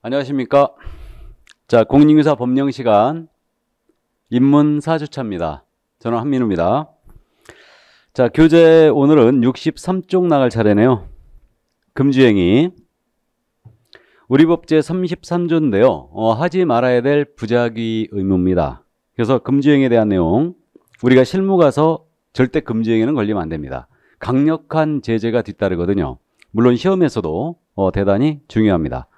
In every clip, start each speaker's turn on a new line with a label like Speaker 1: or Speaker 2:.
Speaker 1: 안녕하십니까. 자, 공인중개사 법령 시간 입문 4주차입니다. 저는 한민우입니다. 자, 교재 오늘은 63쪽 나갈 차례네요. 금주행위. 우리 법제 33조인데요. 하지 말아야 될 부작위 의무입니다. 그래서 금주행위에 대한 내용, 우리가 실무 가서 절대 금주행위는 걸리면 안 됩니다. 강력한 제재가 뒤따르거든요. 물론 시험에서도 대단히 중요합니다.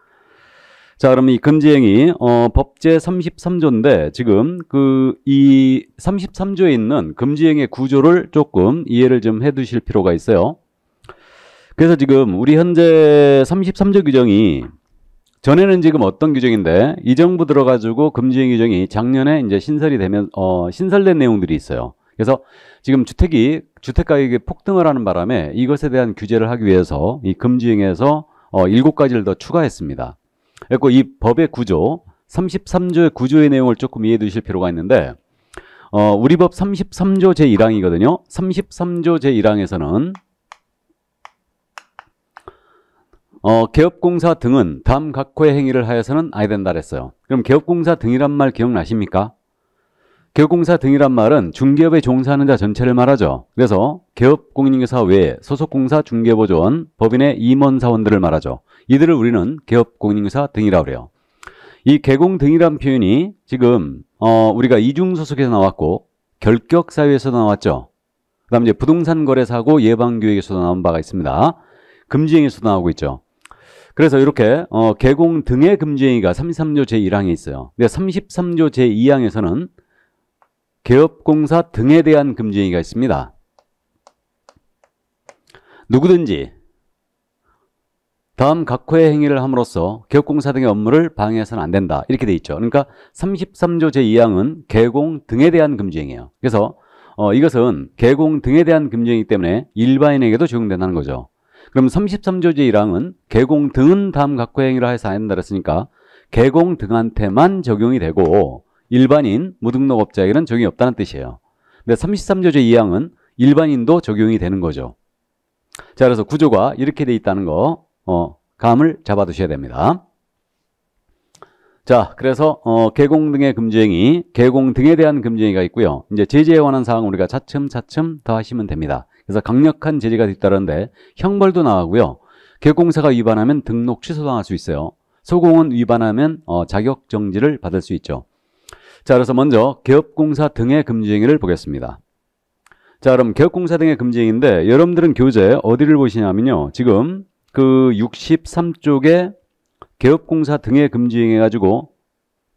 Speaker 1: 자, 그럼 이 금지행위, 법제 33조인데, 지금 이 33조에 있는 금지행위의 구조를 조금 이해를 좀 해 두실 필요가 있어요. 그래서 지금 우리 현재 33조 규정이, 전에는 지금 어떤 규정인데, 이 정부 들어가지고 금지행위 규정이 작년에 이제 신설이 되면, 신설된 내용들이 있어요. 그래서 지금 주택 가격이 폭등을 하는 바람에 이것에 대한 규제를 하기 위해서 이 금지행위에서 7가지를 더 추가했습니다. 그리고 이 법의 구조, 33조의 구조의 내용을 조금 이해해 두실 필요가 있는데, 우리 법 33조 제1항이거든요. 33조 제1항에서는 개업공사 등은 다음 각호의 행위를 하여서는 아니 된다 그랬어요. 그럼 개업공사 등이란 말 기억나십니까? 개업공사 등이란 말은 중개업에 종사하는 자 전체를 말하죠. 그래서 개업공인중개사 외에 소속공사, 중개보조원, 법인의 임원사원들을 말하죠. 이들을 우리는 개업공인중개사 등이라고 그래요. 이 개공 등이란 표현이 지금 우리가 이중소속에서 나왔고 결격사유에서도 나왔죠. 그 다음에 이제 부동산거래사고 예방교육에서도 나온 바가 있습니다. 금지행위에서도 나오고 있죠. 그래서 이렇게 개공 등의 금지행위가 33조 제1항에 있어요. 근데 33조 제2항에서는 개업공사 등에 대한 금지행위가 있습니다. 누구든지 다음 각호의 행위를 함으로써 개업공사 등의 업무를 방해해서는 안 된다. 이렇게 돼 있죠. 그러니까 33조 제2항은 개공 등에 대한 금지행위예요. 그래서 이것은 개공 등에 대한 금지행위이기 때문에 일반인에게도 적용된다는 거죠. 그럼 33조 제1항은 개공 등은 다음 각호의 행위를 해서 안 된다 그랬으니까 개공 등한테만 적용이 되고 일반인, 무등록업자에게는 적용이 없다는 뜻이에요. 근데 33조 제2항은 일반인도 적용이 되는 거죠. 자, 그래서 구조가 이렇게 돼 있다는 거 감을 잡아두셔야 됩니다. 자, 그래서 개공 등의 금지행위, 개공 등에 대한 금지행위가 있고요. 이제 제재에 관한 사항은 우리가 차츰차츰 더 하시면 됩니다. 그래서 강력한 제재가 뒤따르는데 형벌도 나가고요. 개업공사가 위반하면 등록 취소당할 수 있어요. 소공은 위반하면 자격정지를 받을 수 있죠. 자, 그래서 먼저 개업공사 등의 금지행위를 보겠습니다. 자, 그럼 개업공사 등의 금지행위인데 여러분들은 교재 어디를 보시냐면요. 지금 그 63쪽에 개업공사 등의 금지행위 해가지고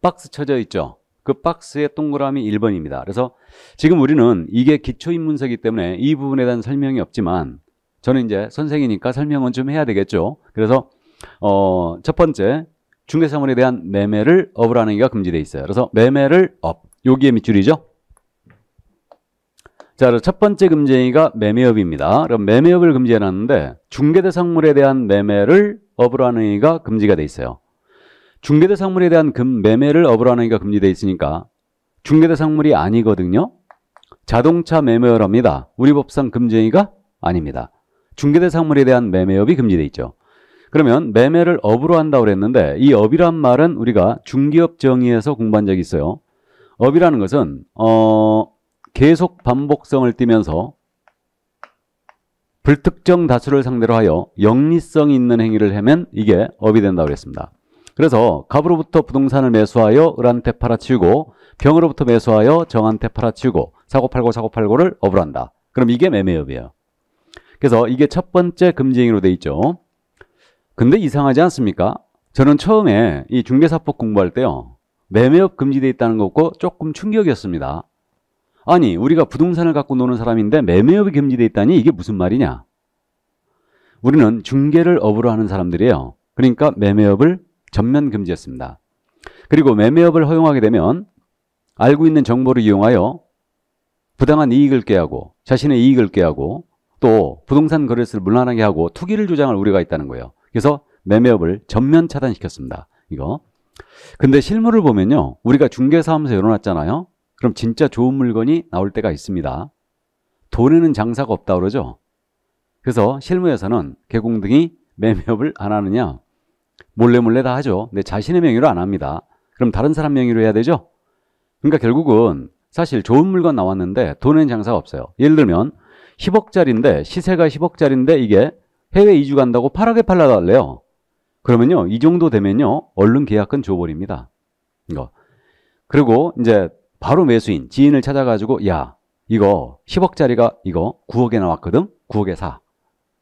Speaker 1: 박스 쳐져 있죠. 그 박스의 동그라미 1번입니다. 그래서 지금 우리는 이게 기초입문서이기 때문에 이 부분에 대한 설명이 없지만 저는 이제 선생이니까 설명은 좀 해야 되겠죠. 그래서 첫 번째, 중개사물에 대한 매매를 업을 하는 게 금지되어 있어요. 그래서 매매를 여기에 밑줄이죠. 자, 그래서 첫 번째 금지행위가 매매업입니다. 그럼 매매업을 금지해놨는데 중개대상물에 대한 매매를 업을 하는 행위가 금지가 돼 있어요. 중개대상물에 대한 매매를 업을 하는 행위가 금지되어 있으니까 중개대상물이 아니거든요. 자동차 매매업을 합니다. 우리 법상 금지행위가 아닙니다. 중개대상물에 대한 매매업이 금지되어 있죠. 그러면 매매를 업으로 한다고 그랬는데 이 업이란 말은 우리가 중개업 정의에서 공부한 적이 있어요. 업이라는 것은 계속 반복성을 띠면서 불특정 다수를 상대로 하여 영리성이 있는 행위를 하면 이게 업이 된다고 그랬습니다. 그래서 갑으로부터 부동산을 매수하여 을한테 팔아치우고 병으로부터 매수하여 정한테 팔아치우고 사고팔고를 업을 한다. 그럼 이게 매매업이에요. 그래서 이게 첫 번째 금지행위로 돼 있죠. 근데 이상하지 않습니까? 저는 처음에 이 중개사법 공부할 때요. 매매업 금지되어 있다는 거 없고 조금 충격이었습니다. 아니, 우리가 부동산을 갖고 노는 사람인데 매매업이 금지되어 있다니 이게 무슨 말이냐? 우리는 중개를 업으로 하는 사람들이에요. 그러니까 매매업을 전면 금지했습니다. 그리고 매매업을 허용하게 되면 알고 있는 정보를 이용하여 부당한 이익을 꾀하고 자신의 이익을 꾀하고 또 부동산 거래세를 문란하게 하고 투기를 조장할 우려가 있다는 거예요. 그래서 매매업을 전면 차단시켰습니다. 이거. 근데 실물을 보면요. 우리가 중개사무소 열어놨잖아요. 그럼 진짜 좋은 물건이 나올 때가 있습니다. 돈에는 장사가 없다 그러죠. 그래서 실무에서는 개공 등이 매매업을 안 하느냐? 몰래 몰래 다 하죠. 근데 자신의 명의로 안 합니다. 그럼 다른 사람 명의로 해야 되죠? 그러니까 결국은 사실 좋은 물건 나왔는데 돈에는 장사가 없어요. 예를 들면 10억짜리인데 시세가 10억짜리인데 이게 해외 이주 간다고 8억에 팔아달래요. 그러면요, 이 정도 되면요, 얼른 계약금 줘버립니다. 이거. 그리고 이제 바로 매수인, 지인을 찾아가지고, 야, 이거 10억짜리가 이거 9억에 나왔거든? 9억에 사.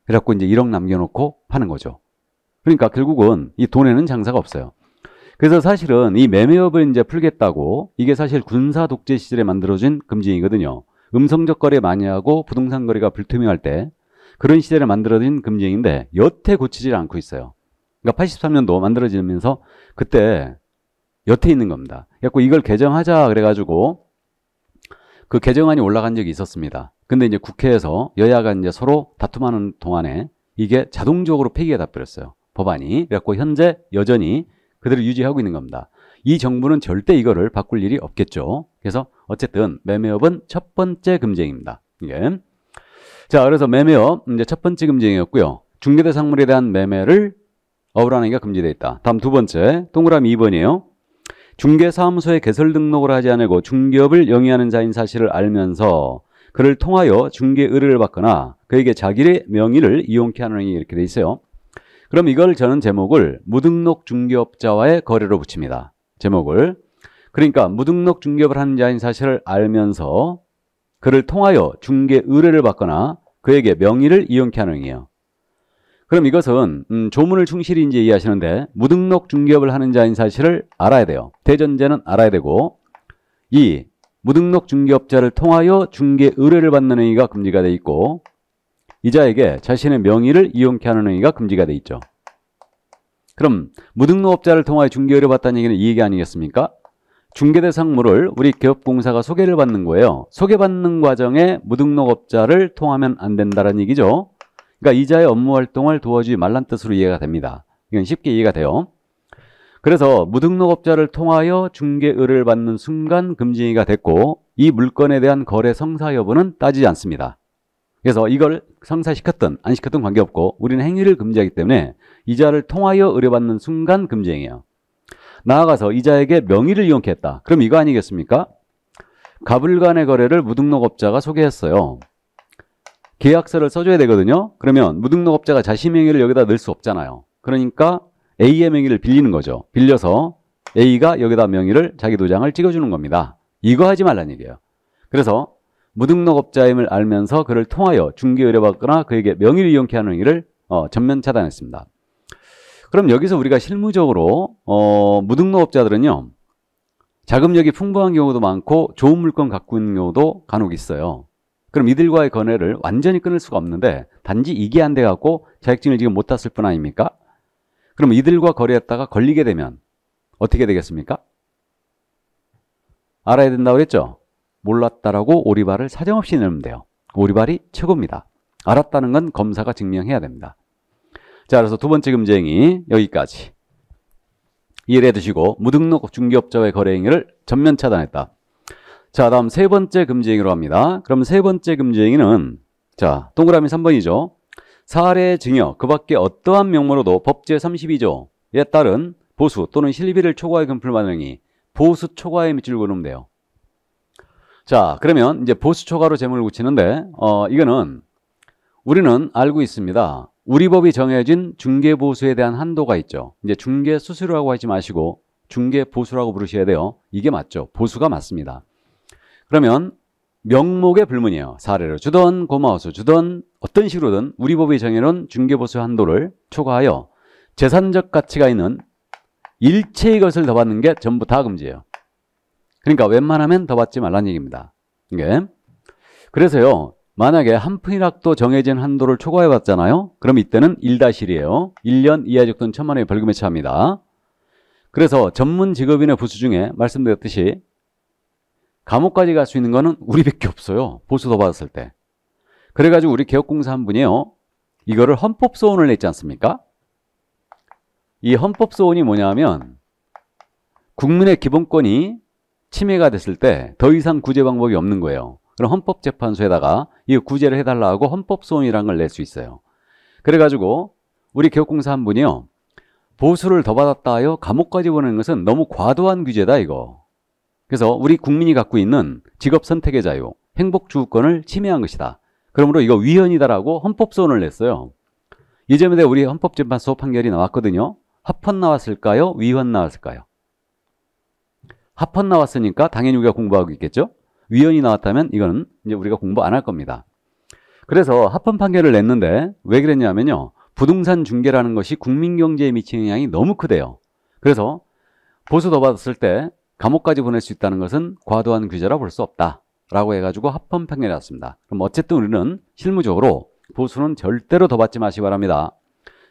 Speaker 1: 그래갖고 이제 1억 남겨놓고 파는 거죠. 그러니까 결국은 이 돈에는 장사가 없어요. 그래서 사실은 이 매매업을 이제 풀겠다고, 이게 사실 군사 독재 시절에 만들어진 금지이거든요. 음성적 거래 많이 하고 부동산 거래가 불투명할 때 그런 시절에 만들어진 금지인데 여태 고치질 않고 있어요. 그러니까 83년도 만들어지면서 그때 여태 있는 겁니다. 그래서 이걸 개정하자 그래가지고 그 개정안이 올라간 적이 있었습니다. 근데 이제 국회에서 여야가 이제 서로 다툼하는 동안에 이게 자동적으로 폐기가 돼버렸어요. 법안이. 그래갖고 현재 여전히 그대로 유지하고 있는 겁니다. 이 정부는 절대 이거를 바꿀 일이 없겠죠. 그래서 어쨌든 매매업은 첫 번째 금지입니다. 이게. 자, 그래서 매매업 이제 첫 번째 금지이었고요. 중개대상물에 대한 매매를 업으라는 게 금지되어 있다. 다음 두 번째, 동그라미 2번이에요. 중개사무소에 개설 등록을 하지 않고 중개업을 영위하는 자인 사실을 알면서 그를 통하여 중개 의뢰를 받거나 그에게 자기의 명의를 이용케 하는 행위 이렇게 돼 있어요. 그럼 이걸 저는 제목을 무등록 중개업자와의 거래로 붙입니다. 제목을. 그러니까 무등록 중개업을 하는 자인 사실을 알면서 그를 통하여 중개 의뢰를 받거나 그에게 명의를 이용케 하는 행위예요. 그럼 이것은 조문을 충실히 이제 이해하시는데 무등록 중개업을 하는 자인 사실을 알아야 돼요. 대전제는 알아야 되고 이 무등록 중개업자를 통하여 중개 의뢰를 받는 행위가 금지가 돼 있고 이자에게 자신의 명의를 이용케 하는 행위가 금지가 돼 있죠. 그럼 무등록업자를 통하여 중개 의뢰를 받다는 얘기는 이 얘기 아니겠습니까? 중개대상물을 우리 개업공사가 소개를 받는 거예요. 소개받는 과정에 무등록업자를 통하면 안 된다는 얘기죠. 그러니까 이자의 업무 활동을 도와주지 말란 뜻으로 이해가 됩니다. 이건 쉽게 이해가 돼요. 그래서 무등록업자를 통하여 중개 의뢰를 받는 순간 금지가 됐고 이 물건에 대한 거래 성사 여부는 따지지 않습니다. 그래서 이걸 성사시켰든 안 시켰든 관계없고 우리는 행위를 금지하기 때문에 이자를 통하여 의뢰받는 순간 금지행위예요. 나아가서 이자에게 명의를 이용케 했다. 그럼 이거 아니겠습니까? 갑을 간의 거래를 무등록업자가 소개했어요. 계약서를 써줘야 되거든요. 그러면 무등록업자가 자신 명의를 여기다 넣을 수 없잖아요. 그러니까 A의 명의를 빌리는 거죠. 빌려서 A가 여기다 명의를 자기 도장을 찍어주는 겁니다. 이거 하지 말란 얘기예요. 그래서 무등록업자임을 알면서 그를 통하여 중개 의뢰받거나 그에게 명의를 이용케 하는 행위를 전면 차단했습니다. 그럼 여기서 우리가 실무적으로 무등록업자들은요. 자금력이 풍부한 경우도 많고 좋은 물건 갖고 있는 경우도 간혹 있어요. 그럼 이들과의 거래를 완전히 끊을 수가 없는데 단지 이게 안 돼갖고 자격증을 지금 못 땄을 뿐 아닙니까? 그럼 이들과 거래했다가 걸리게 되면 어떻게 되겠습니까? 알아야 된다고 그랬죠? 몰랐다라고 오리발을 사정없이 내면 돼요. 오리발이 최고입니다. 알았다는 건 검사가 증명해야 됩니다. 자, 그래서 두 번째 금지행위 여기까지 이해를 해두시고 무등록 중개업자와의 거래 행위를 전면 차단했다. 자, 다음 세 번째 금지행위로 합니다. 그럼 세 번째 금지행위는 동그라미 3번이죠. 사례, 증여, 그 밖에 어떠한 명목으로도 법제 32조에 따른 보수 또는 실비를 초과하여 금품을 행위, 보수 초과에 밑줄 그으면 돼요. 자, 그러면 이제 보수 초과로 제목을 붙이는데 이거는 우리는 알고 있습니다. 우리 법이 정해진 중개보수에 대한 한도가 있죠. 이제 중개수수료라고 하지 마시고 중개보수라고 부르셔야 돼요. 이게 맞죠. 보수가 맞습니다. 그러면 명목의 불문이에요. 사례를 주던 고마워서 주던 어떤 식으로든 우리 법이 정해놓은 중개보수 한도를 초과하여 재산적 가치가 있는 일체의 것을 더 받는 게 전부 다 금지예요. 그러니까 웬만하면 더 받지 말라는 얘기입니다. 이게. 그래서요. 만약에 한 푼이라도 정해진 한도를 초과해 봤잖아요. 그럼 이때는 1-1이에요. 1년 이하 적도는 1,000만 원의 벌금에 처합니다. 그래서 전문 직업인의 부수 중에 말씀드렸듯이 감옥까지 갈 수 있는 거는 우리밖에 없어요. 보수 더 받았을 때. 그래가지고 우리 개업공사 한 분이요. 이거를 헌법소원을 냈지 않습니까? 이 헌법소원이 뭐냐면 국민의 기본권이 침해가 됐을 때 더 이상 구제 방법이 없는 거예요. 그럼 헌법재판소에다가 이 구제를 해달라고 헌법소원이라는 걸 낼 수 있어요. 그래가지고 우리 개업공사 한 분이요. 보수를 더 받았다 하여 감옥까지 보내는 것은 너무 과도한 규제다 이거. 그래서 우리 국민이 갖고 있는 직업 선택의 자유, 행복 주권을 침해한 것이다. 그러므로 이거 위헌이다라고 헌법소원을 냈어요. 이전에 우리 헌법재판소 판결이 나왔거든요. 합헌 나왔을까요? 위헌 나왔을까요? 합헌 나왔으니까 당연히 우리가 공부하고 있겠죠. 위헌이 나왔다면 이거는 이제 우리가 공부 안 할 겁니다. 그래서 합헌 판결을 냈는데 왜 그랬냐면요. 부동산 중개라는 것이 국민 경제에 미치는 영향이 너무 크대요. 그래서 보수 더 받았을 때 감옥까지 보낼 수 있다는 것은 과도한 규제라 볼 수 없다 라고 해가지고 합헌 판결이 났습니다. 그럼 어쨌든 우리는 실무적으로 보수는 절대로 더 받지 마시기 바랍니다.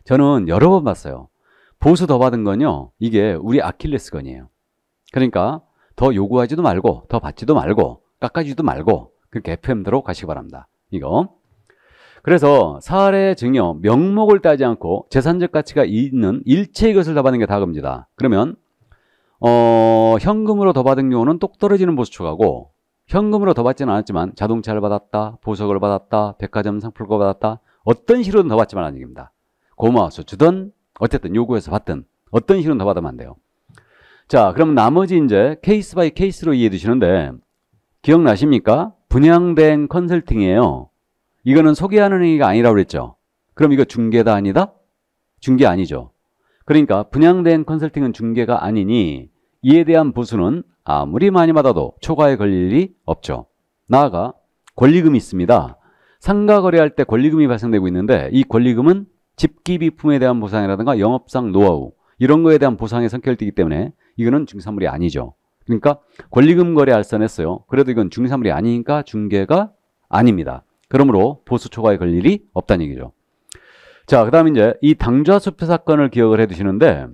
Speaker 1: 저는 여러 번 봤어요. 보수 더 받은 건요, 이게 우리 아킬레스건이에요. 그러니까 더 요구하지도 말고 더 받지도 말고 깎아주지도 말고 그렇게 FM대로 가시기 바랍니다. 이거. 그래서 사례 증여 명목을 따지 않고 재산적 가치가 있는 일체의 것을 더 받는 게 다 금지다. 그러면 현금으로 더 받은 경우는 똑 떨어지는 보수 초과고, 현금으로 더 받지는 않았지만 자동차를 받았다, 보석을 받았다, 백화점 상품권을 받았다, 어떤 식으로든 더 받지 말라는 얘기입니다. 고마워서 주든 어쨌든 요구해서 받든 어떤 식으로든 더 받으면 안 돼요. 자, 그럼 나머지 이제 케이스 바이 케이스로 이해해 두시는데, 기억나십니까? 분양대행 컨설팅이에요. 이거는 소개하는 행위가 아니라고 그랬죠. 그럼 이거 중개다 아니다? 중개 아니죠. 그러니까 분양대행 컨설팅은 중개가 아니니 이에 대한 보수는 아무리 많이 받아도 초과에 걸릴 일이 없죠. 나아가 권리금이 있습니다. 상가 거래할 때 권리금이 발생되고 있는데, 이 권리금은 집기비품에 대한 보상이라든가 영업상 노하우 이런 거에 대한 보상의 성격을 띠기 때문에 이거는 중개사물이 아니죠. 그러니까 권리금 거래 알선했어요. 그래도 이건 중개사물이 아니니까 중개가 아닙니다. 그러므로 보수 초과에 걸릴 일이 없다는 얘기죠. 자, 그 다음에 이제 이 당좌수표 사건을 기억을 해 두시는데,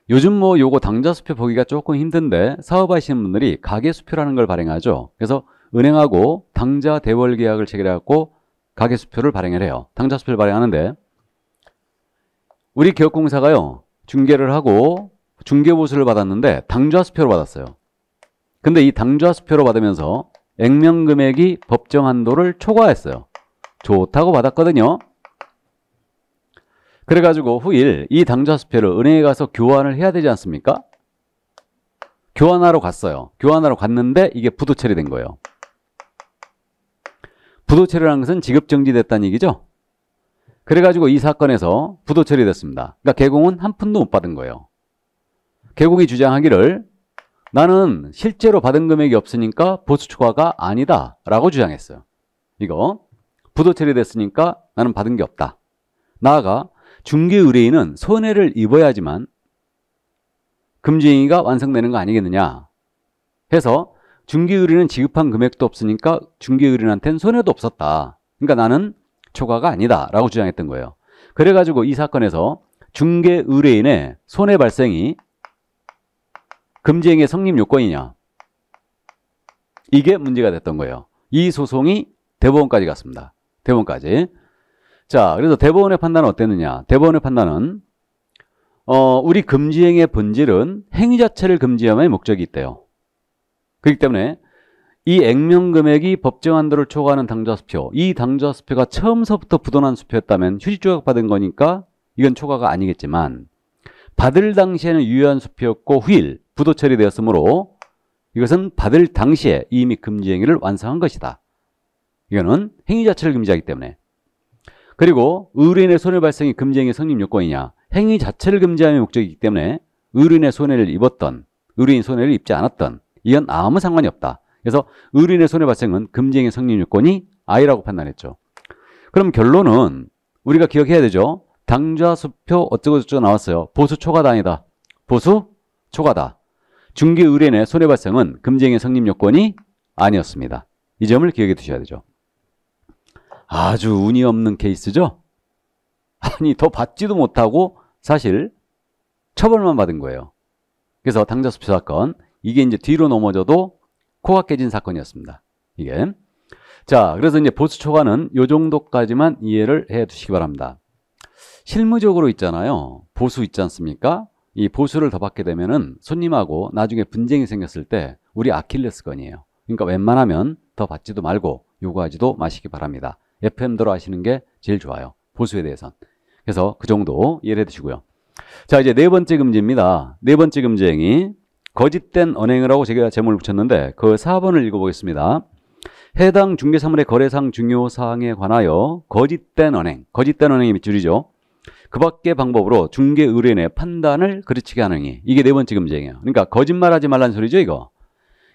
Speaker 1: 요즘 뭐 요거 당좌수표 보기가 조금 힘든데 사업하시는 분들이 가계수표라는 걸 발행하죠. 그래서 은행하고 당좌 대월 계약을 체결해갖고 가계수표를 발행을 해요. 당좌수표를 발행하는데, 우리 기업공사가요 중개를 하고 중개보수를 받았는데 당좌수표로 받았어요. 근데 이 당좌수표로 받으면서 액면금액이 법정 한도를 초과했어요. 좋다고 받았거든요. 그래가지고 후일 이 당좌수표를 은행에 가서 교환을 해야 되지 않습니까? 교환하러 갔어요. 교환하러 갔는데 이게 부도 처리된 거예요. 부도 처리라는 것은 지급정지됐다는 얘기죠. 그래가지고 이 사건에서 부도 처리됐습니다. 그러니까 개공은 한 푼도 못 받은 거예요. 개공이 주장하기를 나는 실제로 받은 금액이 없으니까 보수 초과가 아니다 라고 주장했어요. 이거 부도 처리됐으니까 나는 받은 게 없다. 나아가 중개 의뢰인은 손해를 입어야지만 금지행위가 완성되는 거 아니겠느냐 해서 중개 의뢰인은 지급한 금액도 없으니까 중개 의뢰인한테는 손해도 없었다. 그러니까 나는 초과가 아니다 라고 주장했던 거예요. 그래가지고 이 사건에서 중개 의뢰인의 손해 발생이 금지행위의 성립 요건이냐, 이게 문제가 됐던 거예요. 이 소송이 대법원까지 갔습니다. 대법원까지. 자, 그래서 대법원의 판단은 어땠느냐. 대법원의 판단은 우리 금지행위의 본질은 행위 자체를 금지함의 목적이 있대요. 그렇기 때문에 이 액면금액이 법정 한도를 초과하는 당좌수표, 이 당좌수표가 처음서부터 부도난 수표였다면 휴지조각 받은 거니까 이건 초과가 아니겠지만, 받을 당시에는 유효한 수표였고 후일 부도 처리되었으므로 이것은 받을 당시에 이미 금지행위를 완성한 것이다. 이거는 행위 자체를 금지하기 때문에. 그리고 의뢰인의 손해 발생이 금지행위 성립 요건이냐, 행위 자체를 금지함의 목적이기 때문에 의뢰인의 손해를 입었던 의뢰인 손해를 입지 않았던 이건 아무 상관이 없다. 그래서 의뢰인의 손해 발생은 금지행위 성립 요건이 아니라고 판단했죠. 그럼 결론은 우리가 기억해야 되죠. 당좌수표 어쩌고저쩌고 나왔어요. 보수 초과다 아니다. 보수 초과다. 중개 의뢰인의 손해 발생은 금지행위 성립 요건이 아니었습니다. 이 점을 기억해 두셔야 되죠. 아주 운이 없는 케이스죠. 아니 더 받지도 못하고 사실 처벌만 받은 거예요. 그래서 당좌수표 사건, 이게 이제 뒤로 넘어져도 코가 깨진 사건이었습니다. 이게. 자, 그래서 이제 보수 초과는 요 정도까지만 이해를 해 두시기 바랍니다. 실무적으로 있잖아요. 보수 있지 않습니까? 이 보수를 더 받게 되면은 손님하고 나중에 분쟁이 생겼을 때 우리 아킬레스건이에요. 그러니까 웬만하면 더 받지도 말고 요구하지도 마시기 바랍니다. FM대로 하시는 게 제일 좋아요. 보수에 대해선. 그래서 그 정도 이해를 해 두시고요. 자, 이제 네 번째 금지입니다. 네 번째 금지 행위. 거짓된 언행을 하고 제가 제목을 붙였는데 그 4번을 읽어보겠습니다. 해당 중개사물의 거래상 중요사항에 관하여 거짓된 언행, 거짓된 언행이 밑줄이죠. 그 밖의 방법으로 중개 의뢰인의 판단을 그르치게 하는 행위. 이게 네 번째 금지 행위예요. 그러니까 거짓말하지 말라는 소리죠, 이거.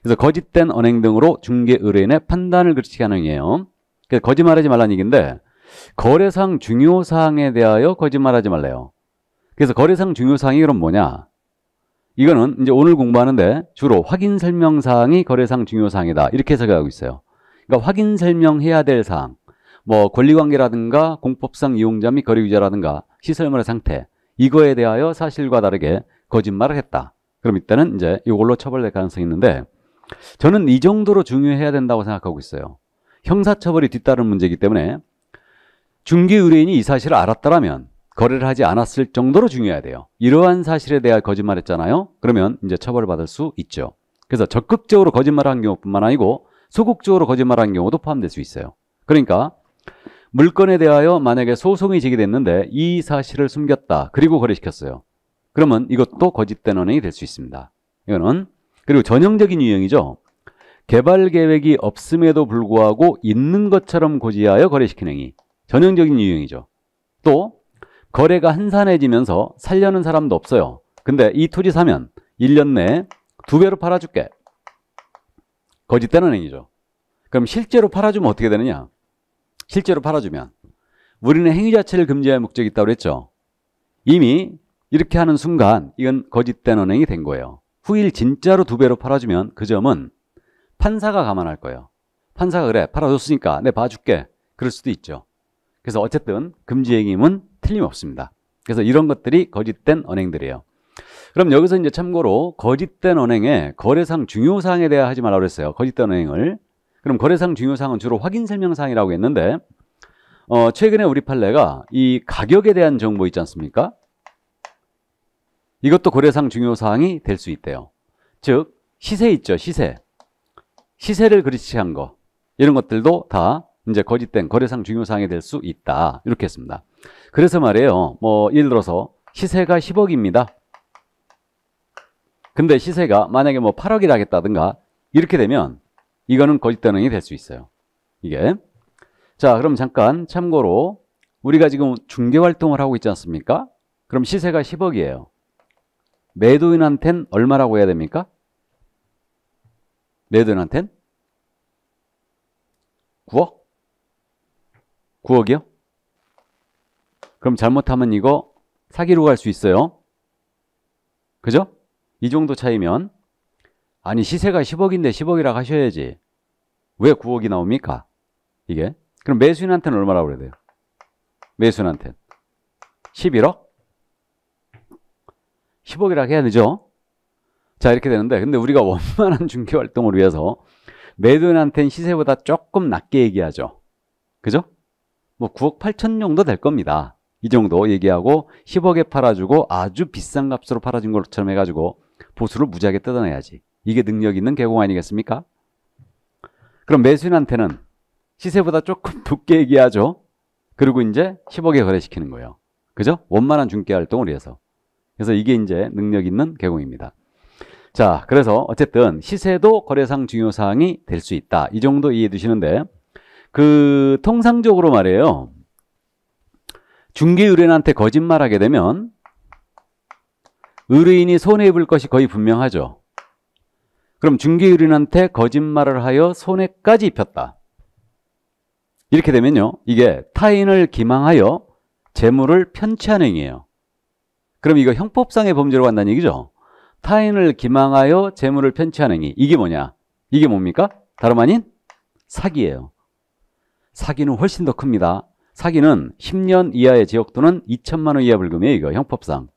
Speaker 1: 그래서 거짓된 언행 등으로 중개 의뢰인의 판단을 그르치게 하는 행위예요. 그래서 거짓말하지 말라는 얘기인데 거래상 중요사항에 대하여 거짓말하지 말래요. 그래서 거래상 중요사항이 그럼 뭐냐? 이거는 이제 오늘 공부하는데 주로 확인 설명사항이 거래상 중요사항이다. 이렇게 해석하고 있어요. 그러니까 확인 설명해야 될 사항, 뭐 권리관계라든가 공법상 이용자 및 거래유자라든가 시설물의 상태, 이거에 대하여 사실과 다르게 거짓말을 했다. 그럼 이때는 이제 이걸로 처벌될 가능성이 있는데 저는 이 정도로 중요해야 된다고 생각하고 있어요. 형사처벌이 뒤따르는 문제이기 때문에 중개 의뢰인이 이 사실을 알았더라면 거래를 하지 않았을 정도로 중요해야 돼요. 이러한 사실에 대해 거짓말했잖아요. 그러면 이제 처벌을 받을 수 있죠. 그래서 적극적으로 거짓말한 경우뿐만 아니고 소극적으로 거짓말한 경우도 포함될 수 있어요. 그러니까 물건에 대하여 만약에 소송이 제기됐는데 이 사실을 숨겼다. 그리고 거래시켰어요. 그러면 이것도 거짓된 언행이 될 수 있습니다. 이거는 그리고 전형적인 유형이죠. 개발 계획이 없음에도 불구하고 있는 것처럼 고지하여 거래시키는 행위. 전형적인 유형이죠. 또 거래가 한산해지면서 살려는 사람도 없어요. 근데 이 토지 사면 1년 내에 2배로 팔아줄게. 거짓된 언행이죠. 그럼 실제로 팔아주면 어떻게 되느냐? 실제로 팔아주면 우리는 행위 자체를 금지할 목적이 있다고 그랬죠. 이미 이렇게 하는 순간 이건 거짓된 언행이 된 거예요. 후일 진짜로 2배로 팔아주면 그 점은 판사가 감안할 거예요. 판사가 그래 팔아줬으니까 내 봐줄게. 그럴 수도 있죠. 그래서 어쨌든 금지 행위는 틀림없습니다. 그래서 이런 것들이 거짓된 언행들이에요. 그럼 여기서 이제 참고로 거짓된 언행에 거래상 중요사항에 대해 하지 말라고 그랬어요. 거짓된 언행을. 그럼 거래상 중요사항은 주로 확인 설명사항이라고 했는데 최근에 우리 판례가 이 가격에 대한 정보 있지 않습니까? 이것도 거래상 중요사항이 될 수 있대요. 즉 시세 있죠. 시세를 그르치한 거 이런 것들도 다 이제 거짓된 거래상 중요사항이 될 수 있다. 이렇게 했습니다. 그래서 말이에요. 뭐 예를 들어서 시세가 10억입니다. 근데 시세가 만약에 뭐 8억이라 하겠다든가 이렇게 되면 이거는 거짓된 언행이 될 수 있어요. 이게. 자, 그럼 잠깐 참고로 우리가 지금 중개활동을 하고 있지 않습니까? 그럼 시세가 10억이에요. 매도인한텐 얼마라고 해야 됩니까? 매도인한텐 9억? 9억이요? 그럼 잘못하면 이거 사기로 갈 수 있어요. 그죠? 이 정도 차이면 아니 시세가 10억인데 10억이라고 하셔야지. 왜 9억이 나옵니까? 이게. 그럼 매수인한테는 얼마라고 그래야 돼요? 매수인한테는 11억? 10억이라고 해야 되죠? 자, 이렇게 되는데 근데 우리가 원만한 중개활동을 위해서 매도인한테는 시세보다 조금 낮게 얘기하죠. 그죠? 뭐 9억 8천 정도 될 겁니다. 이 정도 얘기하고 10억에 팔아주고 아주 비싼 값으로 팔아준 것처럼 해가지고 보수를 무지하게 뜯어내야지. 이게 능력 있는 개공 아니겠습니까? 그럼 매수인한테는 시세보다 조금 높게 얘기하죠. 그리고 이제 10억에 거래시키는 거예요. 그죠? 원만한 중개활동을 위해서. 그래서 이게 이제 능력 있는 개공입니다. 자, 그래서 어쨌든 시세도 거래상 중요사항이 될 수 있다. 이 정도 이해해 두시는데 통상적으로 말이에요. 중개 의뢰인한테 거짓말하게 되면 의뢰인이 손해입을 것이 거의 분명하죠. 그럼 중개 의뢰인한테 거짓말을 하여 손해까지 입혔다. 이렇게 되면요. 이게 타인을 기망하여 재물을 편취한 행위예요. 그럼 이거 형법상의 범죄로 간다는 얘기죠. 타인을 기망하여 재물을 편취한 행위. 이게 뭐냐? 이게 뭡니까? 다름 아닌 사기예요. 사기는 훨씬 더 큽니다. 사기는 10년 이하의 징역 또는 2천만 원 이하 벌금이에요. 이거 형법상.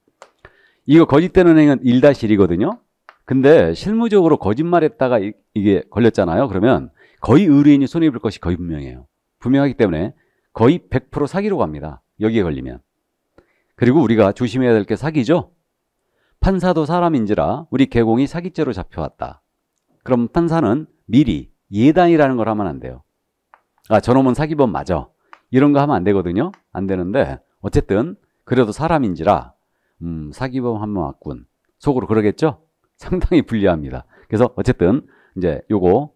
Speaker 1: 이거 거짓된 은행은 1-1이거든요. 근데 실무적으로 거짓말했다가 이게 걸렸잖아요. 그러면 거의 의뢰인이 손해입을 것이 거의 분명해요. 분명하기 때문에 거의 100% 사기로 갑니다. 여기에 걸리면. 그리고 우리가 조심해야 될 게 사기죠. 판사도 사람인지라 우리 개공이 사기죄로 잡혀왔다. 그럼 판사는 미리 예단이라는 걸 하면 안 돼요. 아, 저놈은 사기범 맞아. 이런 거 하면 안 되거든요. 안 되는데 어쨌든 그래도 사람인지라 사기범 한번 왔군. 속으로 그러겠죠? 상당히 불리합니다. 그래서 어쨌든 이제 요거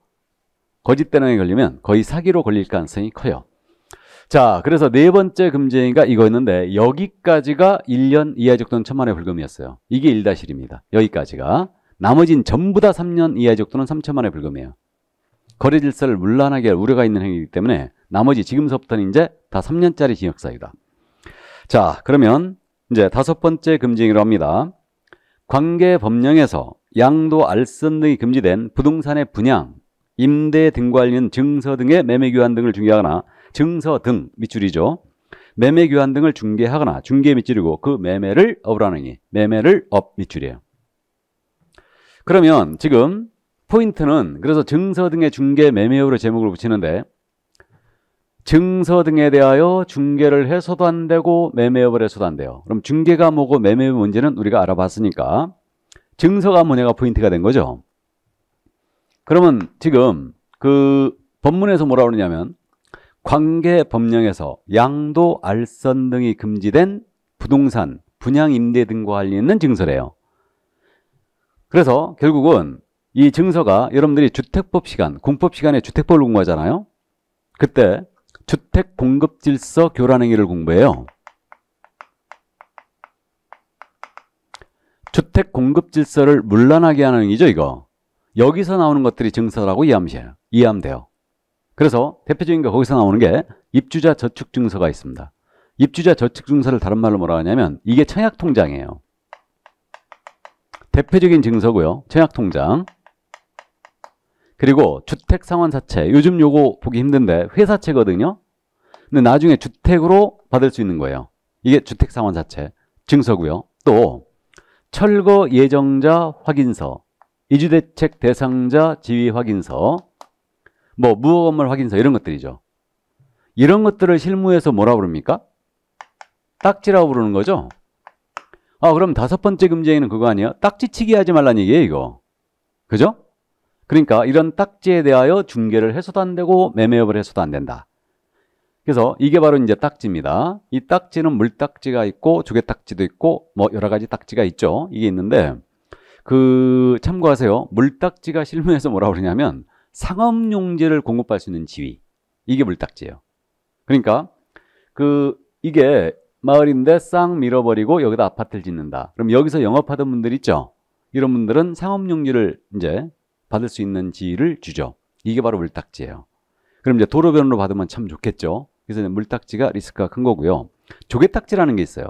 Speaker 1: 거짓대명에 걸리면 거의 사기로 걸릴 가능성이 커요. 자, 그래서 네 번째 금지행위가 이거였는데 여기까지가 1년 이하 적도는 1,000만 원의 벌금이었어요. 이게 1-1입니다. 여기까지가. 나머진 전부 다 3년 이하 적도는 3,000만 원의 벌금이에요. 거래 질서를 문란하게 할 우려가 있는 행위이기 때문에 나머지 지금서부터는 이제 다 3년짜리 징역사유다. 자, 그러면 이제 5번째 금지행위로 합니다. 관계 법령에서 양도, 알선 등이 금지된 부동산의 분양, 임대 등과 관련 증서 등의 매매 교환 등을 중개하거나 증서 등 밑줄이죠. 매매 교환 등을 중개하거나 중개 밑줄이고 그 매매를 업으라는 행위. 매매를 업 밑줄이에요. 그러면 지금 포인트는 그래서 증서 등의 중개 매매업으로 제목을 붙이는데 증서 등에 대하여 중개를 해서도 안 되고 매매업을 해서도 안 돼요. 그럼 중개가 뭐고 매매업 문제는 우리가 알아봤으니까 증서가 뭐냐가 포인트가 된 거죠. 그러면 지금 그 법문에서 뭐라 그러냐면 관계 법령에서 양도, 알선 등이 금지된 부동산, 분양, 임대 등과 관련있는 증서래요. 그래서 결국은 이 증서가 여러분들이 주택법 시간, 공법 시간에 주택법을 공부하잖아요. 그때 주택 공급 질서 교란 행위를 공부해요. 주택 공급 질서를 문란하게 하는 행위죠, 이거. 여기서 나오는 것들이 증서라고 이해하면 돼요. 그래서 대표적인 게 거기서 나오는 게 입주자 저축 증서가 있습니다. 입주자 저축 증서를 다른 말로 뭐라 하냐면 이게 청약 통장이에요. 대표적인 증서고요. 청약 통장. 그리고 주택 상환사채. 요즘 요거 보기 힘든데 회사채거든요. 근데 나중에 주택으로 받을 수 있는 거예요. 이게 주택 상환사채 증서고요. 또 철거 예정자 확인서, 이주대책 대상자 지위 확인서, 뭐 무허가 건물 확인서 이런 것들이죠. 이런 것들을 실무에서 뭐라고 부릅니까? 딱지라고 부르는 거죠. 아, 그럼 5번째 금지행위는 그거 아니에요? 딱지치기 하지 말라는 얘기예요, 이거. 그죠? 그러니까 이런 딱지에 대하여 중개를 해서도 안 되고 매매업을 해서도 안 된다. 그래서 이게 바로 이제 딱지입니다. 이 딱지는 물딱지가 있고 조개딱지도 있고 뭐 여러 가지 딱지가 있죠. 이게 있는데 참고하세요. 물딱지가 실무에서 뭐라고 그러냐면 상업용지를 공급할 수 있는 지위. 이게 물딱지예요. 그러니까 이게 마을인데 싹 밀어버리고 여기다 아파트를 짓는다. 그럼 여기서 영업하던 분들 있죠. 이런 분들은 상업용지를 이제 받을 수 있는 지위를 주죠. 이게 바로 물딱지예요. 그럼 이제 도로변으로 받으면 참 좋겠죠. 그래서 물딱지가 리스크가 큰 거고요. 조개딱지라는 게 있어요.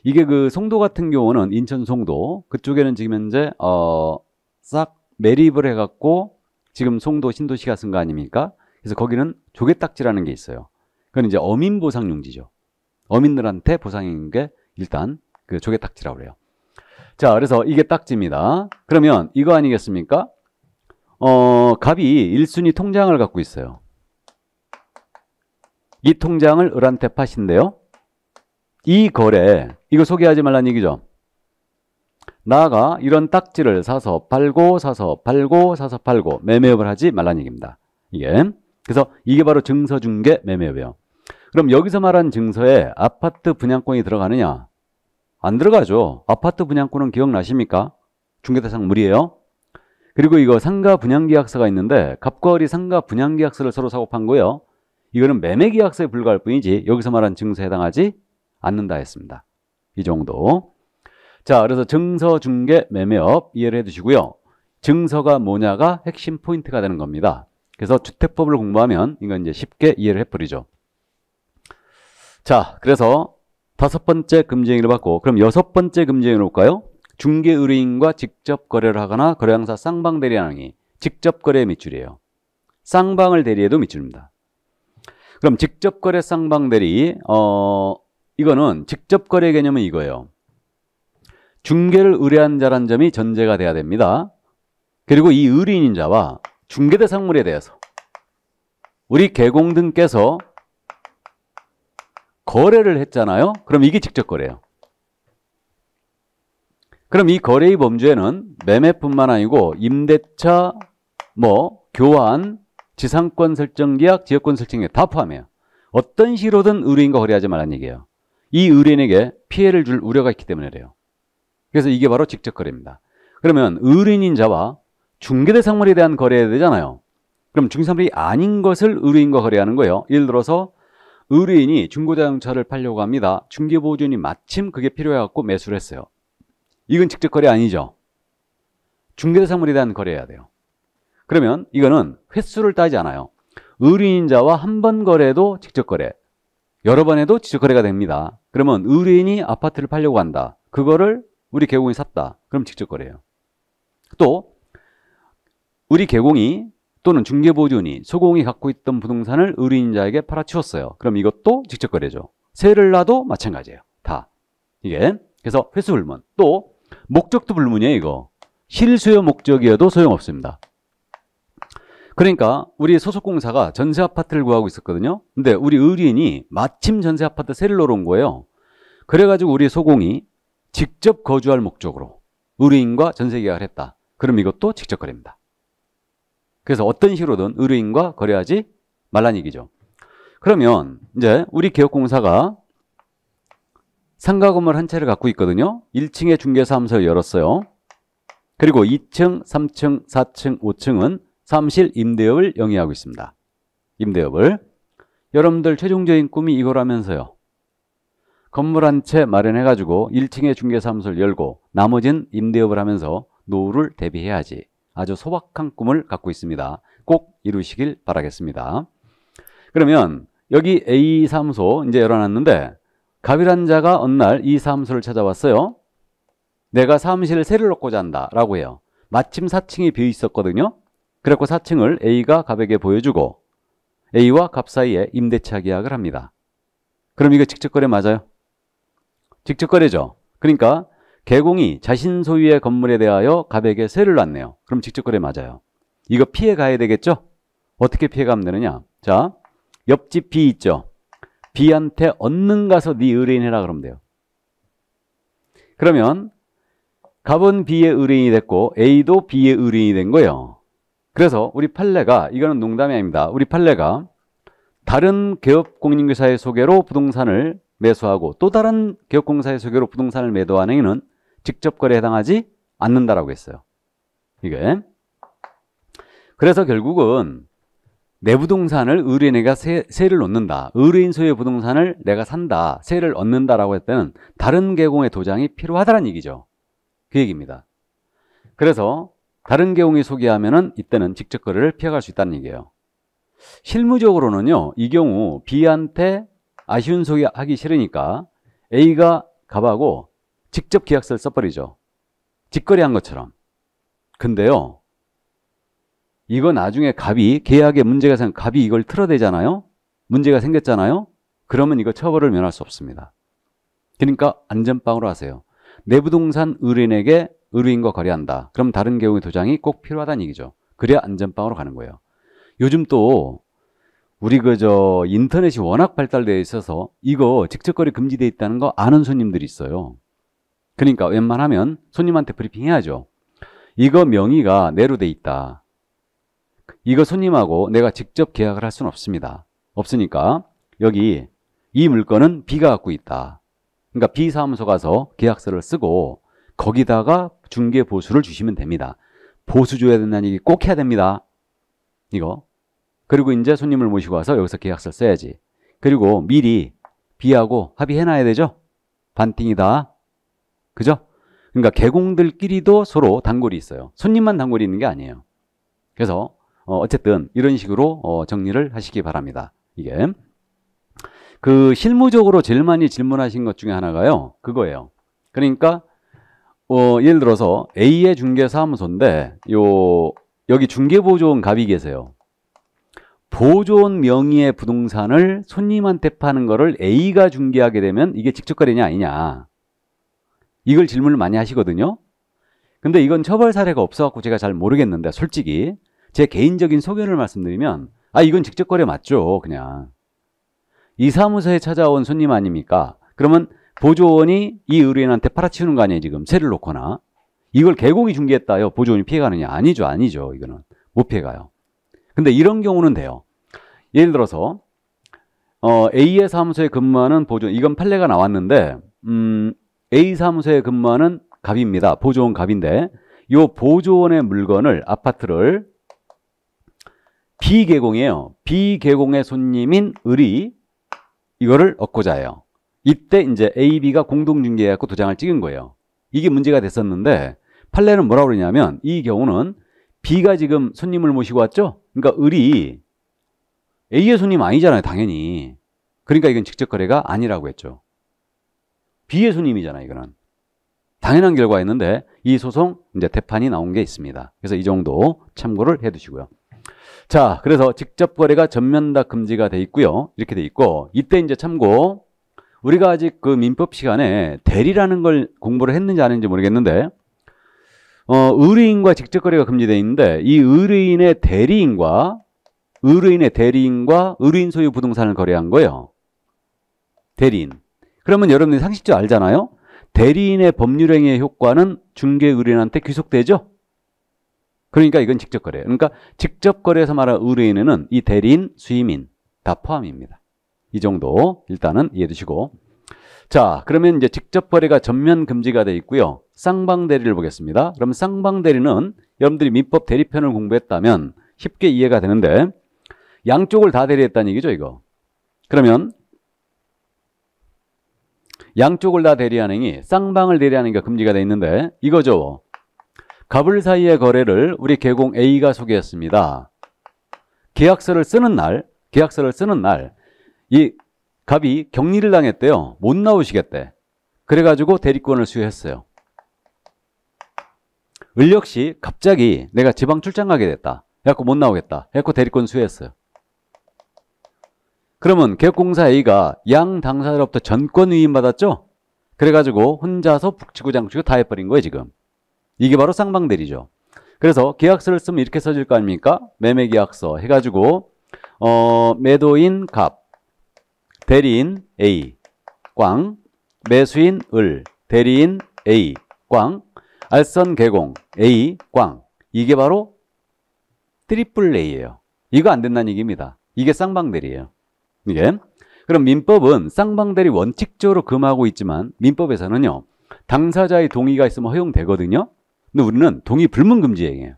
Speaker 1: 이게 송도 같은 경우는 인천 송도 그쪽에는 지금 현재 싹 매립을 해갖고 지금 송도 신도시가 쓴 거 아닙니까? 그래서 거기는 조개딱지라는 게 있어요. 그건 이제 어민 보상용지죠. 어민들한테 보상인 게 일단 그 조개딱지라고 그래요. 자, 그래서 이게 딱지입니다. 그러면 이거 아니겠습니까? 갑이 1순위 통장을 갖고 있어요. 이 통장을 을한테 파신대요. 이 거래, 이거 소개하지 말란 얘기죠. 나가 이런 딱지를 사서 팔고 사서 팔고 사서 팔고 매매업을 하지 말란 얘기입니다. 이게. 그래서 이게 바로 증서중개 매매업이에요. 그럼 여기서 말한 증서에 아파트 분양권이 들어가느냐? 안 들어가죠. 아파트 분양권은 기억나십니까? 중개대상 물이에요. 그리고 이거 상가 분양계약서가 있는데 갑과 을이 상가 분양계약서를 서로 사고 판 거예요. 이거는 매매계약서에 불과할 뿐이지 여기서 말한 증서에 해당하지 않는다 했습니다. 이 정도. 자, 그래서 증서, 중개, 매매업 이해를 해두시고요. 증서가 뭐냐가 핵심 포인트가 되는 겁니다. 그래서 주택법을 공부하면 이건 이제 쉽게 이해를 해버리죠. 자, 그래서 5번째 금지행위를 받고 그럼 6번째 금지행위를 볼까요? 중개 의뢰인과 직접 거래를 하거나 거래항사 쌍방 대리하는 행위. 직접 거래의 밑줄이에요. 쌍방을 대리해도 밑줄입니다. 그럼 직접 거래 쌍방 대리 이거는 직접 거래 개념은 이거예요. 중개를 의뢰한 자란 점이 전제가 돼야 됩니다. 그리고 이 의뢰인인 자와 중개대상물에 대해서 우리 개공등께서 거래를 했잖아요. 그럼 이게 직접 거래예요. 그럼 이 거래의 범주에는 매매뿐만 아니고 임대차, 교환, 지상권 설정 계약, 지역권 설정 계약 다 포함해요. 어떤 식으로든 의뢰인과 거래하지 말라는 얘기예요. 이 의뢰인에게 피해를 줄 우려가 있기 때문에 그래요. 그래서 이게 바로 직접 거래입니다. 그러면 의뢰인자와 중개대상물에 대한 거래해야 되잖아요. 그럼 중개사물이 아닌 것을 의뢰인과 거래하는 거예요. 예를 들어서 의뢰인이 중고자동차를 팔려고 합니다. 중개보증인이 마침 그게 필요해갖고 매수를 했어요. 이건 직접 거래 아니죠. 중개대상물에 대한 거래해야 돼요. 그러면 이거는 횟수를 따지지 않아요. 의뢰인자와 한 번 거래도 직접 거래, 여러 번 해도 직접 거래가 됩니다. 그러면 의뢰인이 아파트를 팔려고 한다. 그거를 우리 개공이 샀다. 그럼 직접 거래예요. 또 우리 개공이 또는 중개보증인이 소공이 갖고 있던 부동산을 의뢰인자에게 팔아치웠어요. 그럼 이것도 직접 거래죠. 세를 놔도 마찬가지예요. 다. 이게 그래서 횟수 불문. 또 목적도 불문이에요. 이거 실수요 목적이어도 소용없습니다. 그러니까 우리 소속공사가 전세 아파트를 구하고 있었거든요. 근데 우리 의뢰인이 마침 전세 아파트 세를 놓은 거예요. 그래가지고 우리 소공이 직접 거주할 목적으로 의뢰인과 전세 계약을 했다. 그럼 이것도 직접 거래입니다. 그래서 어떤 식으로든 의뢰인과 거래하지 말란 얘기죠. 그러면 이제 우리 개업공사가 상가 건물 한 채를 갖고 있거든요. 1층에 중개사무소를 열었어요. 그리고 2층, 3층, 4층, 5층은 사무실 임대업을 영위하고 있습니다. 임대업을. 여러분들 최종적인 꿈이 이거라면서요. 건물 한 채 마련해가지고 1층에 중개사무소를 열고 나머지는 임대업을 하면서 노후를 대비해야지. 아주 소박한 꿈을 갖고 있습니다. 꼭 이루시길 바라겠습니다. 그러면 여기 A 사무소 이제 열어놨는데 갑이란 자가 어느 날 이 사무소를 찾아왔어요. 내가 사무실에 세를 놓고자 한다 라고 해요. 마침 4층이 비어 있었거든요. 그래서 4층을 A가 갑에게 보여주고 A와 갑 사이에 임대차 계약을 합니다. 그럼 이거 직접 거래 맞아요? 직접 거래죠. 그러니까 개공이 자신 소유의 건물에 대하여 갑에게 세를 놨네요. 그럼 직접 거래 맞아요. 이거 피해 가야 되겠죠? 어떻게 피해 가면 되느냐? 자, 옆집 B 있죠? B한테 얻는 가서 네 의뢰인 해라 그러면 돼요. 그러면 갑은 B의 의뢰인이 됐고 A도 B의 의뢰인이 된 거예요. 그래서 우리 판례가, 이거는 농담이 아닙니다. 우리 판례가 다른 개업공인중개사의 소개로 부동산을 매수하고 또 다른 개업공사의 소개로 부동산을 매도하는 행위는 직접 거래에 해당하지 않는다라고 했어요. 이게. 그래서 결국은 내 부동산을 의뢰인에게 세를 놓는다. 의뢰인 소유의 부동산을 내가 산다. 세를 얻는다라고 할 때는 다른 개공의 도장이 필요하다는 얘기죠. 그 얘기입니다. 그래서 다른 개공이 소개하면은 이때는 직접 거래를 피해갈 수 있다는 얘기예요. 실무적으로는요, 이 경우 B한테 아쉬운 소개하기 싫으니까 A가 갑하고 직접 계약서를 써버리죠. 직거래한 것처럼. 근데요, 이거 나중에 갑이 계약에 문제가 생겨 갑이 이걸 틀어대잖아요. 문제가 생겼잖아요. 그러면 이거 처벌을 면할 수 없습니다. 그러니까 안전빵으로 하세요. 내 부동산 의뢰인에게 의뢰인과 거래한다. 그럼 다른 경우의 도장이 꼭 필요하다는 얘기죠. 그래야 안전빵으로 가는 거예요. 요즘 또 우리 인터넷이 워낙 발달되어 있어서 이거 직접 거래 금지되어 있다는 거 아는 손님들이 있어요. 그러니까 웬만하면 손님한테 브리핑 해야죠. 이거 명의가 내로 돼 있다. 이거 손님하고 내가 직접 계약을 할 수는 없습니다. 없으니까 여기 이 물건은 B가 갖고 있다. 그러니까 B 사무소 가서 계약서를 쓰고 거기다가 중개 보수를 주시면 됩니다. 보수 줘야 된다는 얘기 꼭 해야 됩니다. 이거. 그리고 이제 손님을 모시고 와서 여기서 계약서를 써야지. 그리고 미리 B하고 합의해놔야 되죠. 반띵이다. 그죠? 그러니까 개공들끼리도 서로 단골이 있어요. 손님만 단골이 있는 게 아니에요. 그래서 어쨌든 이런 식으로 정리를 하시기 바랍니다. 이게 그 실무적으로 제일 많이 질문하신 것 중에 하나가요. 그거예요. 그러니까 예를 들어서 A의 중개사무소인데 여기 중개보조원 갑이 계세요. 보조원 명의의 부동산을 손님한테 파는 거를 A가 중개하게 되면 이게 직접 거래냐 아니냐. 이걸 질문을 많이 하시거든요. 근데 이건 처벌 사례가 없어갖고 제가 잘 모르겠는데 솔직히 제 개인적인 소견을 말씀드리면 이건 직접 거래 맞죠. 그냥 이 사무소에 찾아온 손님 아닙니까? 그러면 보조원이 이 의뢰인한테 팔아치우는 거 아니에요. 지금 세를 놓거나 이걸 개공이 중개했다요. 보조원이 피해가느냐? 아니죠. 이거는 못 피해가요. 근데 이런 경우는 돼요. 예를 들어서 A의 사무소에 근무하는 보조원, 이건 판례가 나왔는데 A 사무소에 근무하는 갑입니다. 보조원 갑인데 요 보조원의 물건을 아파트를 비개공이에요. 비개공의 손님인 을이 이거를 얻고자 해요. 이때 이제 A, B가 공동중개해갖고 도장을 찍은 거예요. 이게 문제가 됐었는데 판례는 뭐라고 그러냐면 이 경우는 B가 지금 손님을 모시고 왔죠. 그러니까 을이 A의 손님 아니잖아요. 당연히. 그러니까 이건 직접거래가 아니라고 했죠. B의 손님이잖아요. 이거는. 당연한 결과였는데 이 소송 이제 대판이 나온 게 있습니다. 그래서 이 정도 참고를 해 두시고요. 자, 그래서 직접 거래가 전면 다 금지가 돼 있고요. 이렇게 돼 있고 이때 이제 참고 우리가 아직 그 민법 시간에 대리라는 걸 공부를 했는지 안 했는지 모르겠는데 의뢰인과 직접 거래가 금지되어 있는데 이 의뢰인의 대리인과 의뢰인 소유 부동산을 거래한 거예요. 대리인. 그러면 여러분들이 상식적으로 알잖아요. 대리인의 법률행위의 효과는 중개 의뢰인한테 귀속되죠. 그러니까 이건 직접 거래예요. 그러니까 직접 거래에서 말하는 의뢰인에는 이 대리인, 수임인 다 포함입니다. 이 정도 일단은 이해해 두시고. 자, 그러면 이제 직접 거래가 전면 금지가 되어 있고요. 쌍방 대리를 보겠습니다. 그럼 쌍방 대리는 여러분들이 민법 대리편을 공부했다면 쉽게 이해가 되는데 양쪽을 다 대리했다는 얘기죠, 이거. 그러면 양쪽을 다 대리하는 이 쌍방을 대리하는 게 금지가 되어 있는데 이거죠. 갑을 사이의 거래를 우리 개공 A가 소개했습니다. 계약서를 쓰는 날 이 갑이 격리를 당했대요. 못 나오시겠대. 그래가지고 대리권을 수여했어요. 을 역시 갑자기 내가 지방 출장 가게 됐다. 해갖고 못 나오겠다. 해갖고 대리권 수여했어요. 그러면 계약공사 A가 양 당사자로부터 전권 위임받았죠? 그래가지고 혼자서 북치고 장치고 다 해버린 거예요, 지금. 이게 바로 쌍방대리죠. 그래서 계약서를 쓰면 이렇게 써질 거 아닙니까? 매매계약서 해가지고 매도인 갑, 대리인 A, 꽝, 매수인 을, 대리인 A, 꽝, 알선 개공 A, 꽝. 이게 바로 트리플 A예요. 이거 안 된다는 얘기입니다. 이게 쌍방대리예요. 이게. 그럼 민법은 쌍방대리 원칙적으로 금하고 있지만 민법에서는요. 당사자의 동의가 있으면 허용되거든요. 근데 우리는 동의 불문 금지행위예요.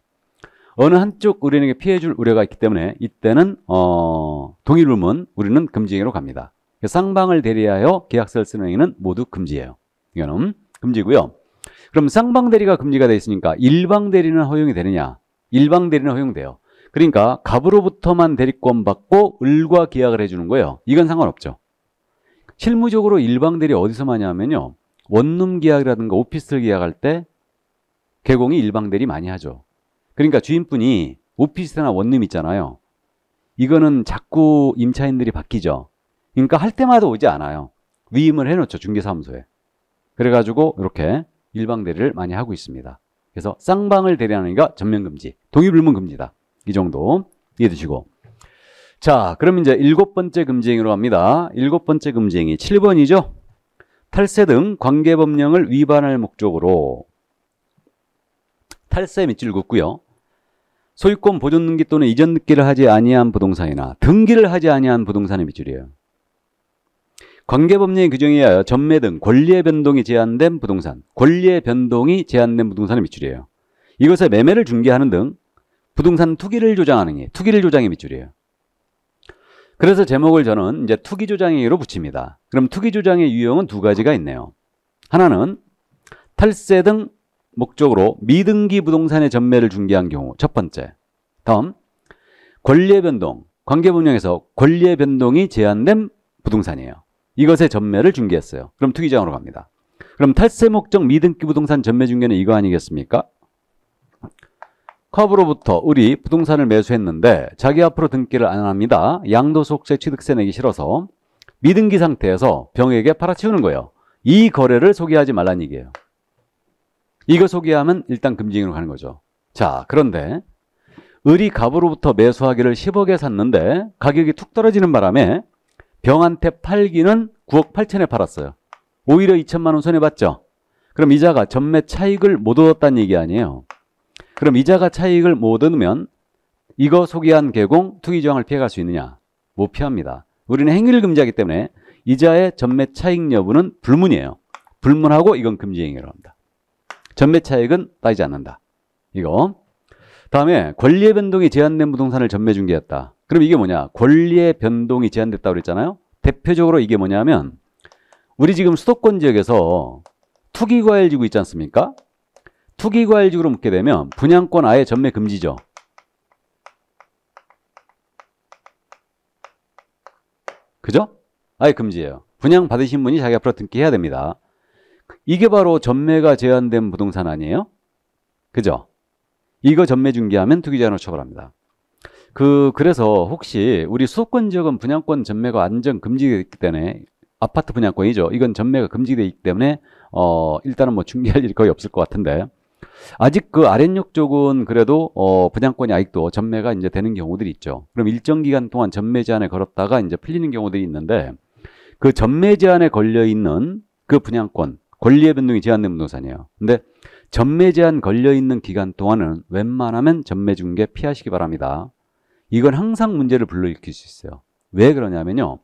Speaker 1: 어느 한쪽 의뢰인에게 피해줄 우려가 있기 때문에 이때는 동의 불문 우리는 금지행위로 갑니다. 쌍방을 대리하여 계약서를 쓰는 행위는 모두 금지예요. 이거는 금지고요. 그럼 쌍방 대리가 금지가 돼 있으니까 일방 대리는 허용이 되느냐? 일방 대리는 허용돼요. 그러니까 갑으로부터만 대리권 받고 을과 계약을 해주는 거예요. 이건 상관없죠. 실무적으로 일방 대리 어디서 많이 하면요. 원룸 계약이라든가 오피스텔 계약할 때 개공이 일방 대리 많이 하죠. 그러니까 주인분이 오피스텔이나 원룸 있잖아요. 이거는 자꾸 임차인들이 바뀌죠. 그러니까 할 때마다 오지 않아요. 위임을 해놓죠. 중개사무소에. 그래가지고 이렇게 일방 대리를 많이 하고 있습니다. 그래서 쌍방을 대리하는 게 전면금지, 동의불문 금지다. 이 정도 이해해 두시고. 자, 그럼 이제 7번째 금지행위로 갑니다. 7번째 금지행위 7번이죠. 탈세 등 관계법령을 위반할 목적으로 탈세 밑줄 긋고요. 소유권 보존 등기 또는 이전 등기를 하지 아니한 부동산이나 등기를 하지 아니한 부동산의 밑줄이에요. 관계법령의 규정에 의하여 전매 등 권리의 변동이 제한된 부동산, 권리의 변동이 제한된 부동산의 밑줄이에요. 이것에 매매를 중개하는 등 부동산 투기를 조장하는 게 투기를 조장의 밑줄이에요. 그래서 제목을 저는 이제 투기 조장행위로 붙입니다. 그럼 투기 조장의 유형은 두 가지가 있네요. 하나는 탈세 등 목적으로 미등기 부동산의 전매를 중개한 경우 첫 번째. 다음 권리의 변동, 관계법령에서 권리의 변동이 제한된 부동산이에요. 이것의 전매를 중개했어요. 그럼 투기조장으로 갑니다. 그럼 탈세 목적 미등기 부동산 전매 중개는 이거 아니겠습니까? 컵으로부터 을이 부동산을 매수했는데 자기 앞으로 등기를 안 합니다. 양도소득세 취득세 내기 싫어서 미등기 상태에서 병에게 팔아치우는 거예요. 이 거래를 소개하지 말라는 얘기예요. 이거 소개하면 일단 금지행위로 가는 거죠. 자, 그런데 을이 갑으로부터 매수하기를 10억에 샀는데 가격이 툭 떨어지는 바람에 병한테 팔기는 9억 8천에 팔았어요. 오히려 2천만 원 손해봤죠. 그럼 이자가 전매 차익을 못 얻었다는 얘기 아니에요. 그럼 이자가 차익을 못 얻으면 이거 소개한 개공 투기조항을 피해갈 수 있느냐? 못 피합니다. 우리는 행위를 금지하기 때문에 이자의 전매 차익 여부는 불문이에요. 불문하고 이건 금지행위로 합니다. 전매 차익은 따지지 않는다. 이거. 다음에 권리의 변동이 제한된 부동산을 전매 중개했다. 그럼 이게 뭐냐? 권리의 변동이 제한됐다고 그랬잖아요. 대표적으로 이게 뭐냐면 우리 지금 수도권 지역에서 투기과열지구 있지 않습니까? 투기과열지구로 묻게 되면 분양권 아예 전매 금지죠. 그죠? 아예 금지예요. 분양 받으신 분이 자기 앞으로 등기해야 됩니다. 이게 바로 전매가 제한된 부동산 아니에요? 그죠? 이거 전매 중개하면 투기제한으로 처벌합니다. 그래서 혹시 우리 수도권 지역은 분양권 전매가 완전 금지되어 있기 때문에 아파트 분양권이죠. 이건 전매가 금지되어 있기 때문에 일단은 뭐 중개할 일이 거의 없을 것 같은데 아직 그 아랫역 쪽은 그래도 분양권이 아직도 전매가 이제 되는 경우들이 있죠. 그럼 일정 기간 동안 전매 제한에 걸었다가 이제 풀리는 경우들이 있는데 그 전매 제한에 걸려 있는 그 분양권 권리의 변동이 제한된 부동산이에요. 근데 전매 제한 걸려 있는 기간 동안은 웬만하면 전매 중개 피하시기 바랍니다. 이건 항상 문제를 불러일으킬 수 있어요. 왜 그러냐면요.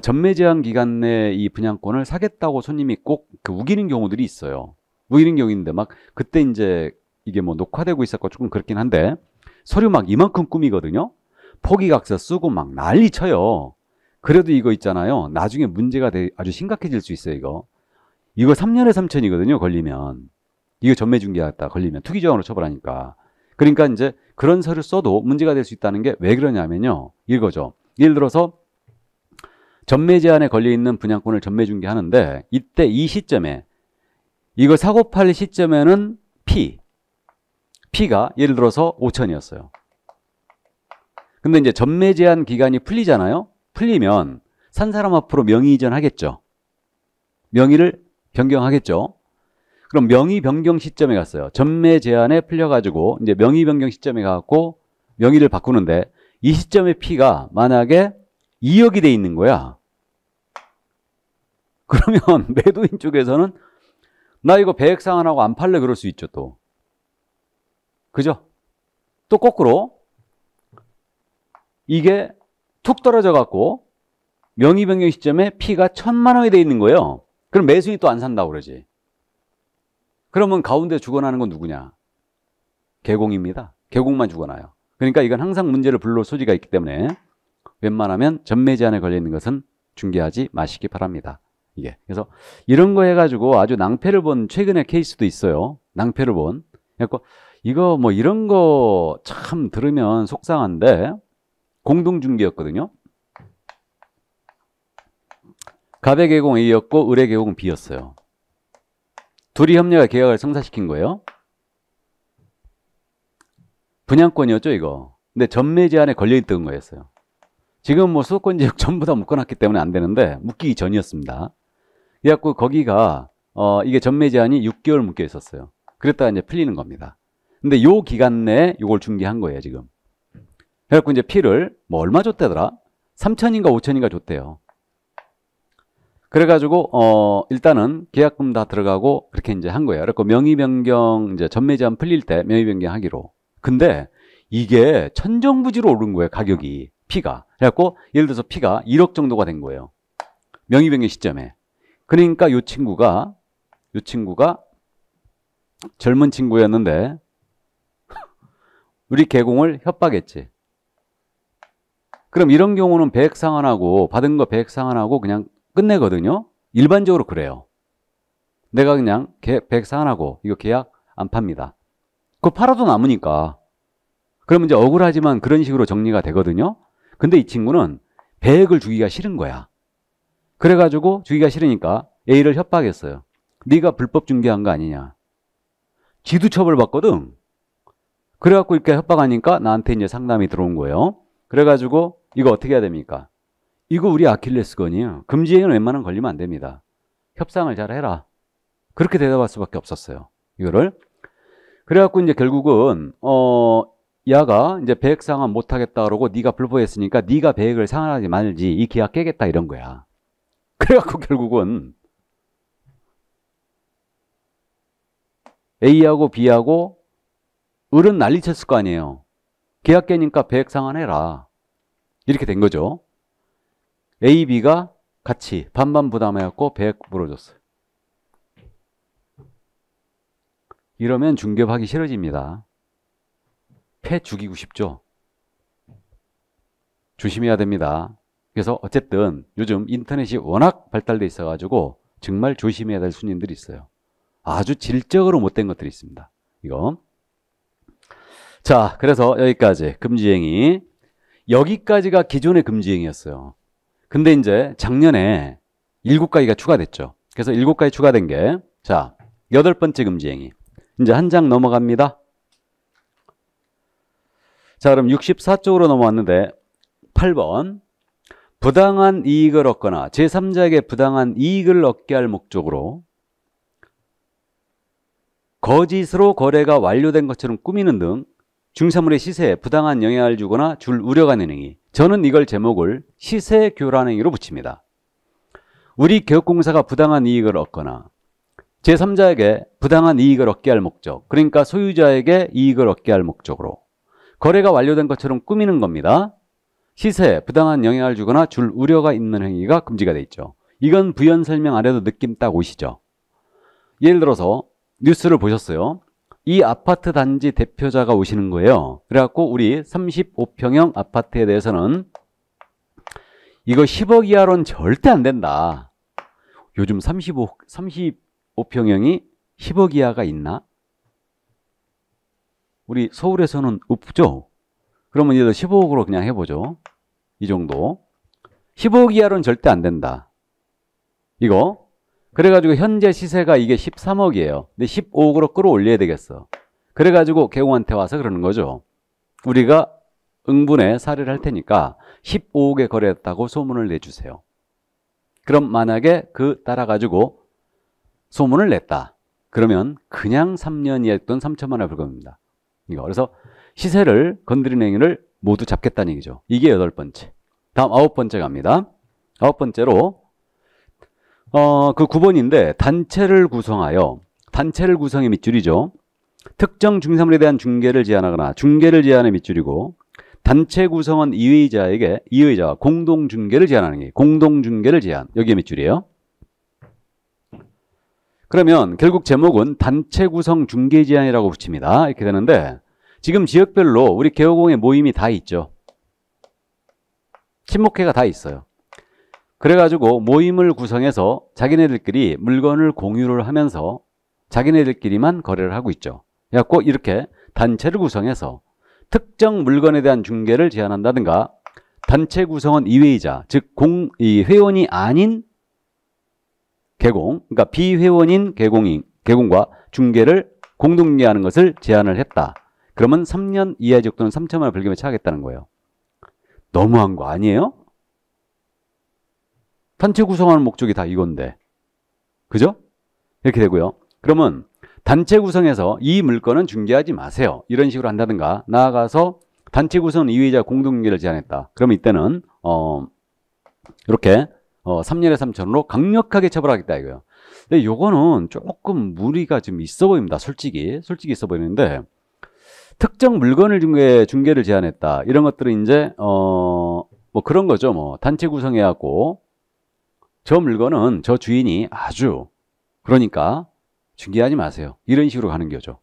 Speaker 1: 전매 제한 기간 내에 이 분양권을 사겠다고 손님이 꼭 우기는 경우들이 있어요. 우기는 경우인데 막 그때 이제 이게 뭐 녹화되고 있었고 조금 그렇긴 한데 서류 막 이만큼 꾸미거든요. 포기각서 쓰고 막 난리 쳐요. 그래도 이거 있잖아요. 나중에 문제가 아주 심각해질 수 있어요. 이거 3년에 3천이거든요. 걸리면. 이거 전매 중개하다 걸리면 투기조항으로 처벌하니까. 그러니까 이제 그런 서류 써도 문제가 될 수 있다는 게 왜 그러냐면요. 이거죠. 예를 들어서 전매 제한에 걸려 있는 분양권을 전매 중개하는데 이때 이 시점에 이거 사고 팔 시점에는 P가 예를 들어서 5천이었어요. 근데 이제 전매 제한 기간이 풀리잖아요. 풀리면 산 사람 앞으로 명의 이전하겠죠. 명의를 변경하겠죠. 그럼 명의 변경 시점에 갔어요. 전매 제한에 풀려가지고 이제 명의 변경 시점에 가갖고 명의를 바꾸는데 이 시점에 P가 만약에 2억이 돼 있는 거야. 그러면 매도인 쪽에서는 나 이거 배액 상환하고 안 팔래 그럴 수 있죠 또. 그죠? 또 거꾸로 이게 툭 떨어져 갖고 명의 변경 시점에 P가 1,000만 원이 돼 있는 거예요. 그럼 매수인이 또 안 산다고 그러지. 그러면 가운데 죽어나는 건 누구냐? 개공입니다. 개공만 죽어나요. 그러니까 이건 항상 문제를 불러올 소지가 있기 때문에 웬만하면 전매 제한에 걸려 있는 것은 중개하지 마시기 바랍니다. 이게 그래서 이런 거 해가지고 아주 낭패를 본 최근의 케이스도 있어요. 낭패를 본. 그래서 이거 뭐 이런 거 참 들으면 속상한데 공동중개였거든요. 갑의 개공 A였고 을의 개공 B였어요. 둘이 협력해 계약을 성사시킨 거예요. 분양권이었죠 이거. 근데 전매 제한에 걸려있던 거였어요. 지금 뭐 수도권 지역 전부 다 묶어놨기 때문에 안 되는데 묶이기 전이었습니다. 그래갖고 거기가 이게 전매 제한이 6개월 묶여 있었어요. 그랬다가 이제 풀리는 겁니다. 근데 요 기간 내에 요걸 중개한 거예요 지금. 그래갖고 이제 P를 뭐 얼마 줬대더라? 3천인가 5천인가 줬대요. 그래가지고 일단은 계약금 다 들어가고 그렇게 이제 한 거예요. 그래서 명의 변경 이제 전매 제한 풀릴 때 명의 변경하기로. 근데 이게 천정부지로 오른 거예요 가격이 P가. 그래갖고 예를 들어서 P가 1억 정도가 된 거예요. 명의 변경 시점에. 그러니까 요 친구가 젊은 친구였는데 우리 개공을 협박했지. 그럼 이런 경우는 배액 상환하고 받은 거 배액 상환하고 그냥 끝내거든요. 일반적으로 그래요. 내가 그냥 배액 상환하고 이거 계약 안 팝니다. 그거 팔아도 남으니까. 그러면 이제 억울하지만 그런 식으로 정리가 되거든요. 근데 이 친구는 배액을 주기가 싫은 거야. 그래가지고 주기가 싫으니까 A를 협박했어요. 네가 불법 중개한 거 아니냐. 지도 처벌받거든. 그래갖고 이렇게 협박하니까 나한테 이제 상담이 들어온 거예요. 그래가지고 이거 어떻게 해야 됩니까? 이거 우리 아킬레스건이에요. 금지행위는 웬만하면 걸리면 안 됩니다. 협상을 잘 해라. 그렇게 대답할 수밖에 없었어요. 이거를. 그래갖고 이제 결국은 야가 이제 배액 상환 못 하겠다 그러고 네가 불법했으니까 네가 배액을 상환하지 말지 이 계약 깨겠다 이런 거야. 그래갖고 결국은 A하고 B하고 을은 난리쳤을 거 아니에요. 계약 깨니까 배액 상환해라. 이렇게 된 거죠. A, B가 같이 반반 부담해갖고 배액 물어줬어요. 이러면 중개업하기 싫어집니다. 패 죽이고 싶죠. 조심해야 됩니다. 그래서 어쨌든 요즘 인터넷이 워낙 발달돼 있어가지고 정말 조심해야 될 순인들이 있어요. 아주 질적으로 못된 것들이 있습니다. 이거. 자, 그래서 여기까지 금지행위. 여기까지가 기존의 금지행위였어요. 근데 이제 작년에 7가지가 추가됐죠. 그래서 7가지 추가된 게, 자, 8번째 금지행위. 이제 한 장 넘어갑니다. 자, 그럼 64쪽으로 넘어왔는데 8번. 부당한 이익을 얻거나 제3자에게 부당한 이익을 얻게 할 목적으로 거짓으로 거래가 완료된 것처럼 꾸미는 등 중사물의 시세에 부당한 영향을 주거나 줄 우려가 있는 행위. 저는 이걸 제목을 시세 교란 행위로 붙입니다. 우리 개업공사가 부당한 이익을 얻거나 제3자에게 부당한 이익을 얻게 할 목적, 그러니까 소유자에게 이익을 얻게 할 목적으로 거래가 완료된 것처럼 꾸미는 겁니다. 시세에 부당한 영향을 주거나 줄 우려가 있는 행위가 금지가 돼 있죠. 이건 부연 설명 안 해도 느낌 딱 오시죠. 예를 들어서 뉴스를 보셨어요. 이 아파트 단지 대표자가 오시는 거예요. 그래갖고 우리 35평형 아파트에 대해서는 이거 10억 이하로는 절대 안 된다. 요즘 35평형이 10억 이하가 있나? 우리 서울에서는 없죠. 그러면 이제 15억으로 그냥 해보죠. 이 정도. 15억 이하로는 절대 안 된다. 이거. 그래가지고 현재 시세가 이게 13억이에요. 근데 15억으로 끌어올려야 되겠어. 그래가지고 개공한테 와서 그러는 거죠. 우리가 응분에 사례를 할 테니까 15억에 거래했다고 소문을 내주세요. 그럼 만약에 그 따라가지고 소문을 냈다. 그러면 그냥 3년 이하 또는 3천만 원에 불과합니다. 이거. 그래서 시세를 건드리는 행위를 모두 잡겠다는 얘기죠. 이게 8번째. 다음 9번째 갑니다. 9번째로 그 9번인데 단체를 구성하여, 단체를 구성의 밑줄이죠. 특정 중사물에 대한 중개를 제한하거나 중개를 제한의 밑줄이고, 단체 구성원 이의자와 공동중개를 제한하는 게 공동중개를 제한, 여기에 밑줄이에요. 그러면 결국 제목은 단체 구성 중개 제한이라고 붙입니다. 이렇게 되는데 지금 지역별로 우리 개호공의 모임이 다 있죠. 친목회가 다 있어요. 그래가지고 모임을 구성해서 자기네들끼리 물건을 공유를 하면서 자기네들끼리만 거래를 하고 있죠. 그래갖고 이렇게 단체를 구성해서 특정 물건에 대한 중개를 제한한다든가 단체 구성원 이외이자, 즉 이 회원이 아닌 개공, 그러니까 비회원인 개공과 중개를 공동중개하는 것을 제한을 했다. 그러면 3년 이하의 적 또는 3천만 원 벌금에 처하겠다는 거예요. 너무한 거 아니에요? 단체 구성하는 목적이 다 이건데. 그죠? 이렇게 되고요. 그러면 단체 구성해서 이 물건은 중개하지 마세요. 이런 식으로 한다든가 나아가서 단체 구성 이외이자 공동중개를 제한했다. 그러면 이때는 이렇게 3년에 3천으로 강력하게 처벌하겠다 이거예요. 근데 요거는 조금 무리가 좀 있어 보입니다. 솔직히 있어 보이는데 특정 물건을 중개를 제한했다. 이런 것들은 이제 뭐 그런 거죠. 뭐 단체 구성해갖고 저 물건은 저 주인이 아주 그러니까 중개하지 마세요. 이런 식으로 가는 거죠.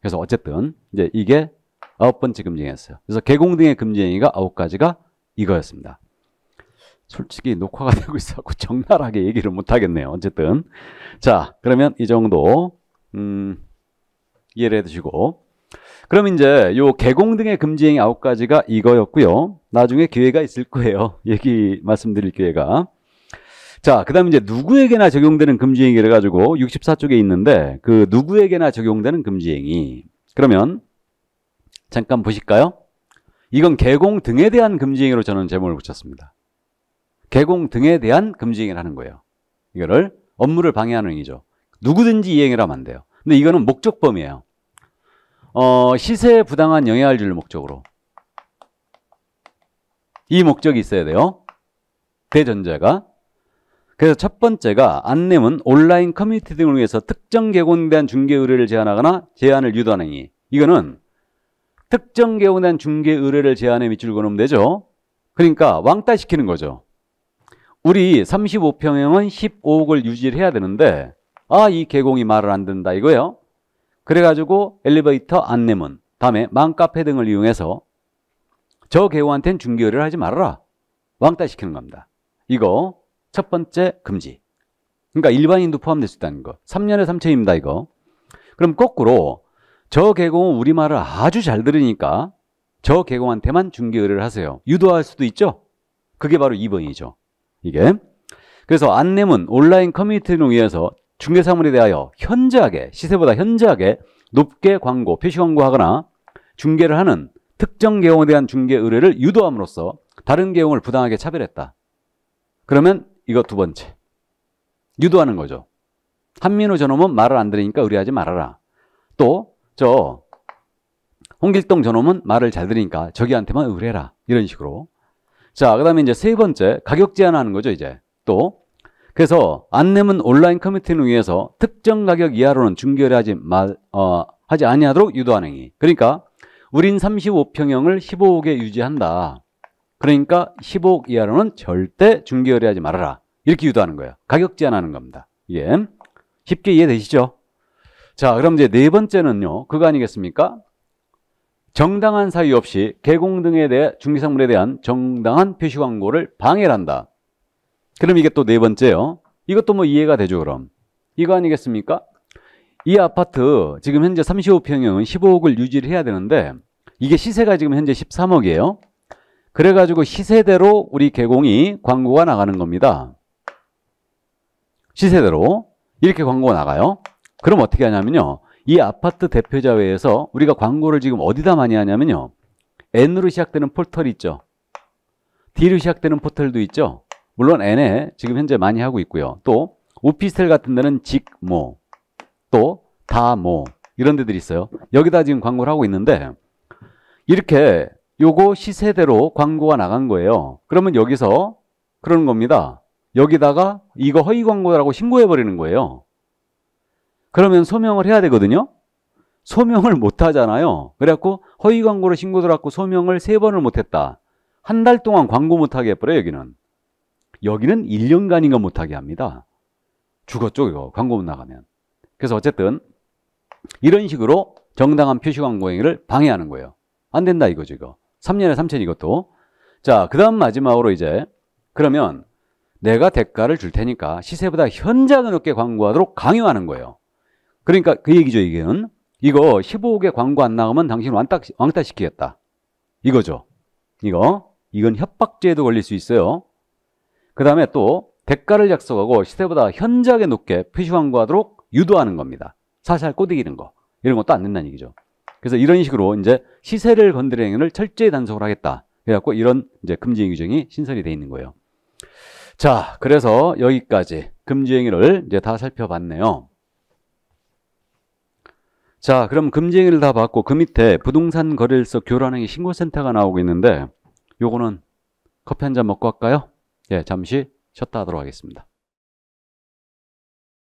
Speaker 1: 그래서 어쨌든 이제 이게 9번째 금지행위였어요. 그래서 개공 등의 금지행위가 9가지가 이거였습니다. 솔직히 녹화가 되고 있어서 적나라하게 얘기를 못 하겠네요. 어쨌든 자, 그러면 이 정도 이해를 해두시고, 그럼 이제 요 개공 등의 금지행위 9가지가 이거였고요. 나중에 기회가 있을 거예요. 얘기 말씀드릴 기회가. 자, 그 다음에 이제 누구에게나 적용되는 금지행위를 가지고 64쪽에 있는데 그 누구에게나 적용되는 금지행위. 그러면 잠깐 보실까요? 이건 개공 등에 대한 금지행위로 저는 제목을 붙였습니다. 개공 등에 대한 금지행위를 하는 거예요. 이거를 업무를 방해하는 행위죠. 누구든지 이 행위를 하면 안 돼요. 근데 이거는 목적범위예요. 시세에 부당한 영향을 줄 목적으로. 이 목적이 있어야 돼요. 대전제가. 그래서 첫 번째가 안내문, 온라인 커뮤니티 등을 위해서 특정 개공에 대한 중개 의뢰를 제한하거나 제한을 유도하는 행위. 이거는 특정 개공에 대한 중개 의뢰를 제한에 밑줄 그어놓으면 되죠. 그러니까 왕따 시키는 거죠. 우리 35평형은 15억을 유지를 해야 되는데 이 개공이 말을 안 듣는다 이거예요. 그래가지고 엘리베이터, 안내문, 다음에 맘카페 등을 이용해서 저 개공한테는 중개 의뢰를 하지 말아라. 왕따 시키는 겁니다. 이거 첫 번째 금지. 그러니까 일반인도 포함될 수 있다는 거. 3년에 3천입니다, 이거. 그럼 거꾸로 저 개공은 우리말을 아주 잘 들으니까 저 개공한테만 중개 의뢰를 하세요. 유도할 수도 있죠? 그게 바로 2번이죠. 이게. 그래서 안내문, 온라인 커뮤니티를 위해서 중개사물에 대하여 현저하게, 시세보다 현저하게 높게 광고, 표시 광고하거나 중개를 하는 특정 개공에 대한 중개 의뢰를 유도함으로써 다른 개공을 부당하게 차별했다. 그러면 이거 두 번째. 유도하는 거죠. 한민호 저놈은 말을 안 들으니까 의뢰하지 말아라. 또 저 홍길동 저놈은 말을 잘 들으니까 저기한테만 의뢰해라. 이런 식으로. 자, 그 다음에 이제 세 번째, 가격 제한하는 거죠, 이제. 또. 그래서 안내문 온라인 커뮤니티를 위해서 특정 가격 이하로는 중개 의뢰하지 하지 아니하도록 유도하는 행위. 그러니까 우린 35평형을 15억에 유지한다. 그러니까 15억 이하로는 절대 중개 의뢰하지 말아라. 이렇게 유도하는 거예요. 가격 제한하는 겁니다. 예. 쉽게 이해되시죠? 자, 그럼 이제 네 번째는요. 그거 아니겠습니까? 정당한 사유 없이 개공 등에 대해 중개사물에 대한 정당한 표시 광고를 방해를 한다. 그럼 이게 또 네 번째요. 이것도 뭐 이해가 되죠, 그럼. 이거 아니겠습니까? 이 아파트 지금 현재 35평형은 15억을 유지를 해야 되는데 이게 시세가 지금 현재 13억이에요. 그래가지고 시세대로 우리 개공이 광고가 나가는 겁니다. 시세대로 이렇게 광고가 나가요. 그럼 어떻게 하냐면요. 이 아파트 대표자회에서 우리가 광고를 지금 어디다 많이 하냐면요. N으로 시작되는 포털 있죠. D로 시작되는 포털도 있죠. 물론 N에 지금 현재 많이 하고 있고요. 또 오피스텔 같은 데는 직모, 또 다모 이런 데들이 있어요. 여기다 지금 광고를 하고 있는데 이렇게 요거 시세대로 광고가 나간 거예요. 그러면 여기서 그러는 겁니다. 여기다가 이거 허위 광고라고 신고해 버리는 거예요. 그러면 소명을 해야 되거든요. 소명을 못 하잖아요. 그래갖고 허위 광고로 신고 들어왔고 소명을 3번을 못 했다. 한 달 동안 광고 못 하게 해버려요, 여기는. 여기는 1년간인가 못 하게 합니다. 죽었죠, 이거. 광고 못 나가면. 그래서 어쨌든 이런 식으로 정당한 표시 광고 행위를 방해하는 거예요. 안 된다 이거죠, 이거. 3년에 3천 이것도. 자, 그 다음 마지막으로 이제 그러면 내가 대가를 줄 테니까 시세보다 현저하게 높게 광고하도록 강요하는 거예요. 그러니까 그 얘기죠, 이게는. 이거 15억에 광고 안 나가면 당신 왕따 시키겠다. 이거죠. 이건 협박죄에도 걸릴 수 있어요. 그 다음에 또 대가를 약속하고 시세보다 현저하게 높게 표시 광고하도록 유도하는 겁니다. 살살 꼬드기는 거. 이런 것도 안 된다는 얘기죠. 그래서 이런 식으로 이제 시세를 건드리는 행위를 철저히 단속을 하겠다. 그래갖고 이런 이제 금지 행위 규정이 신설이 돼 있는 거예요. 자, 그래서 여기까지 금지 행위를 이제 다 살펴봤네요. 자, 그럼 금지 행위를 다 봤고 그 밑에 부동산 거래일서 교란행위 신고센터가 나오고 있는데 요거는 커피 한 잔 먹고 할까요? 예, 잠시 쉬었다 하도록 하겠습니다.